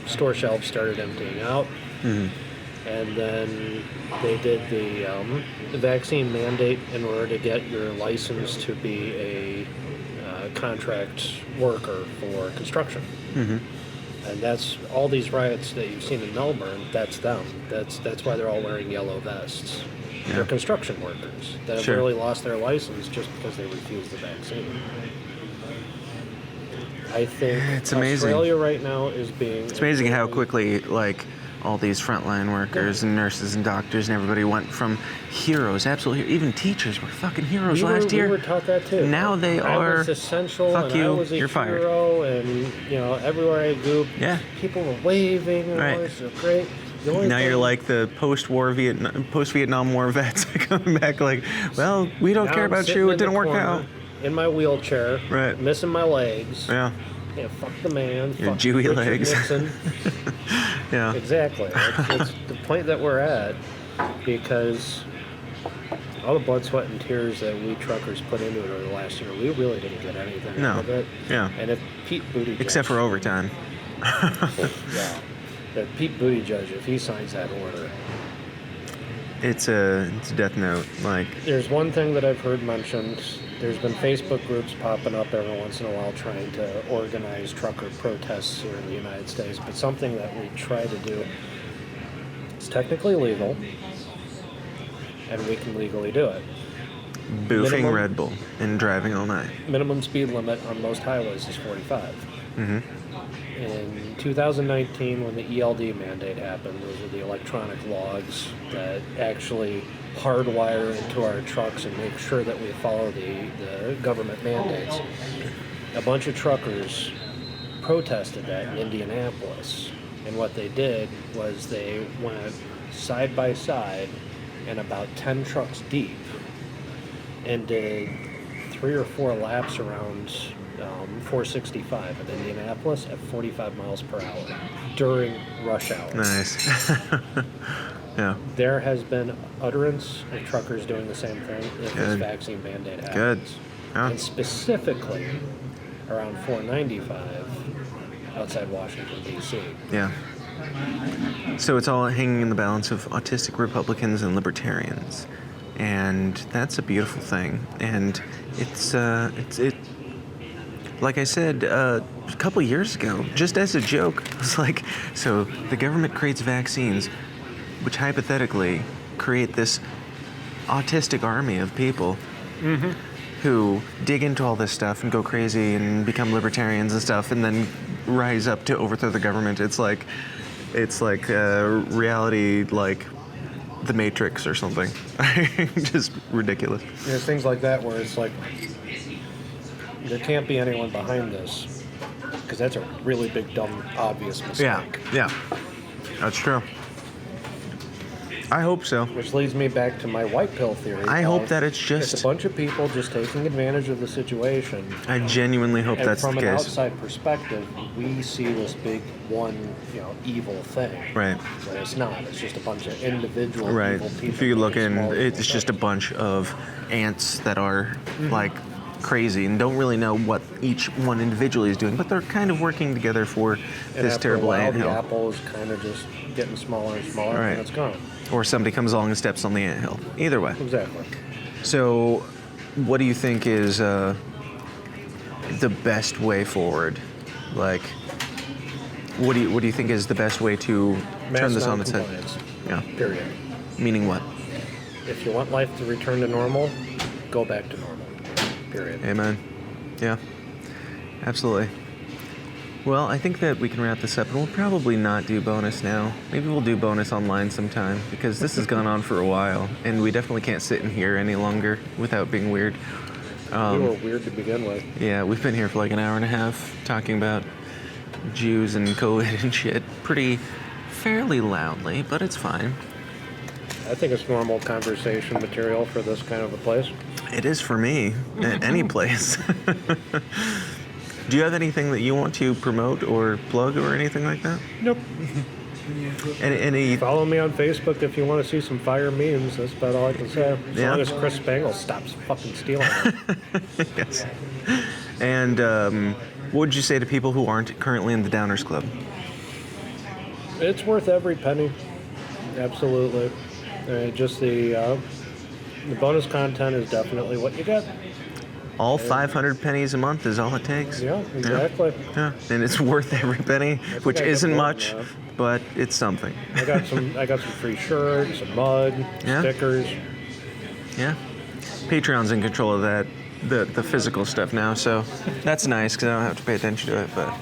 store shelves started emptying out. And then they did the vaccine mandate in order to get your license to be a contract worker for construction. And that's all these riots that you've seen in Melbourne. That's them. That's why they're all wearing yellow vests. They're construction workers that have Sure. literally lost their license just because they refused the vaccine. I think It's amazing. Australia right now is being... It's amazing how quickly, like, all these frontline workers and nurses and doctors and everybody went from heroes, absolutely, even teachers were fucking heroes last year. We were taught that too. Now they I are, was essential, fuck and you, I was a you're fired. hero, and you know, everywhere I go, Yeah. people were waving, and Right. all this was great. The only Now thing- you're like the post-Vietnam War vets coming back like, well, we don't now care I'm about sitting you, in it the didn't work corner, out. in my wheelchair, Right. missing my legs. Yeah, Yeah, fuck the man. Your Fuck Jewy Richard legs. Nixon. yeah. Exactly. It's the point that we're at, because all the blood, sweat, and tears that we truckers put into it over the last year, we really didn't get anything No. out of it. Yeah. And if Pete Buttigieg... Except for overtime. Yeah. That Pete Buttigieg, if he signs that order... It's a death note. Like, There's one thing that I've heard mentioned. There's been Facebook groups popping up every once in a while trying to organize trucker protests here in the United States, but something that we try to do, it's technically legal, and we can legally do it. boofing Minimum- Red Bull and driving all night. Minimum speed limit on most highways is 45. In 2019, when the ELD mandate happened, those are the electronic logs that actually hardwire into our trucks and make sure that we follow the government mandates. A bunch of truckers protested that in Indianapolis, and what they did was they went side by side and about 10 trucks deep and did 3 or 4 laps around 465 in Indianapolis at 45 miles per hour during rush hour. Nice. Yeah. There has been utterance of truckers doing the same thing if this Good. vaccine mandate happens. Good. Yeah. And specifically around 495 outside Washington, D.C. Yeah. So it's all hanging in the balance of autistic Republicans and libertarians, and that's a beautiful thing. And it's like I said a couple years ago, just as a joke, it's like, so the government creates vaccines, which hypothetically create this autistic army of people who dig into all this stuff and go crazy and become libertarians and stuff, and then rise up to overthrow the government. It's like reality, like The Matrix or something. Just ridiculous. There's things like that where it's like, there can't be anyone behind this, because that's a really big, dumb, obvious mistake. Yeah, that's true. I hope so. Which leads me back to my white pill theory. I hope of that it's It's just... a bunch of people just taking advantage of the situation. I genuinely hope And that's the from an case. outside perspective, we see this big one, evil thing. Right. But it's not. It's just a bunch of individual Right. evil people. If you look doing in, small it's evil just a things. bunch of ants that are like crazy and don't really know what each one individually is doing, but they're kind of working together for And this after terrible a while, the anthill. apple is kind of just getting smaller and smaller, Right. and it's gone. Or somebody comes along and steps on the anthill. Either way. Exactly. So, what do you think is the best way forward? Like, what do you think is the best way to turn this on its head? non-compliance. Yeah. Period. Meaning what? If you want life to return to normal, go back to normal. Period. Amen. Yeah. Absolutely. Well, I think that we can wrap this up, and we'll probably not do bonus now. Maybe we'll do bonus online sometime, because this has gone on for a while, and we definitely can't sit in here any longer without being weird. We were weird to begin with. Yeah, we've been here for like an hour and a half talking about Jews and COVID and shit fairly loudly, but it's fine. I think it's normal conversation material for this kind of a place. It is for me, at any place. Do you have anything that you want to promote or plug or anything like that? Nope. Any Follow me on Facebook if you want to see some fire memes. That's about all I can say. As Yeah. long as Chris Spangle stops fucking stealing them. Yes. And what would you say to people who aren't currently in the Downers Club? It's worth every penny. Absolutely. Just the bonus content is definitely what you get. All 500 pennies a month is all it takes. Yeah, exactly. Yeah. And it's worth every penny, which think I isn't get more much, than that. but it's something. I got some free shirts, some mug, Yeah. stickers. Yeah. Patreon's in control of that, the physical stuff now, so that's nice because I don't have to pay attention to it, but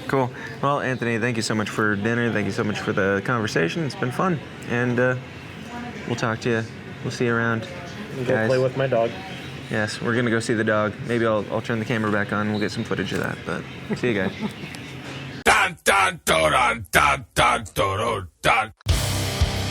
cool. Well, Anthony, thank you so much for dinner. Thank you so much for the conversation. It's been fun. And we'll talk to you. We'll see you around. Go Guys. play with my dog. Yes, we're going to go see the dog. Maybe I'll turn the camera back on and we'll get some footage of that, but see you guys.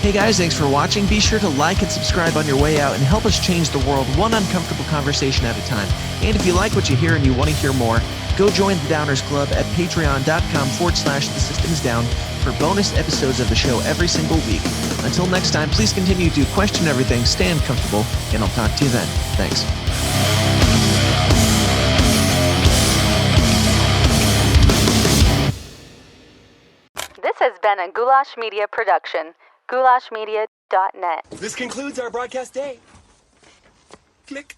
Hey guys, thanks for watching. Be sure to like and subscribe on your way out and help us change the world one uncomfortable conversation at a time. And if you like what you hear and you want to hear more, go join the Downers Club at patreon.com/thesystemsdown for bonus episodes of the show every single week. Until next time, please continue to question everything, stay uncomfortable, and I'll talk to you then. Thanks. This has been a Goulash Media production. goulashmedia.net. This concludes our broadcast day. Click.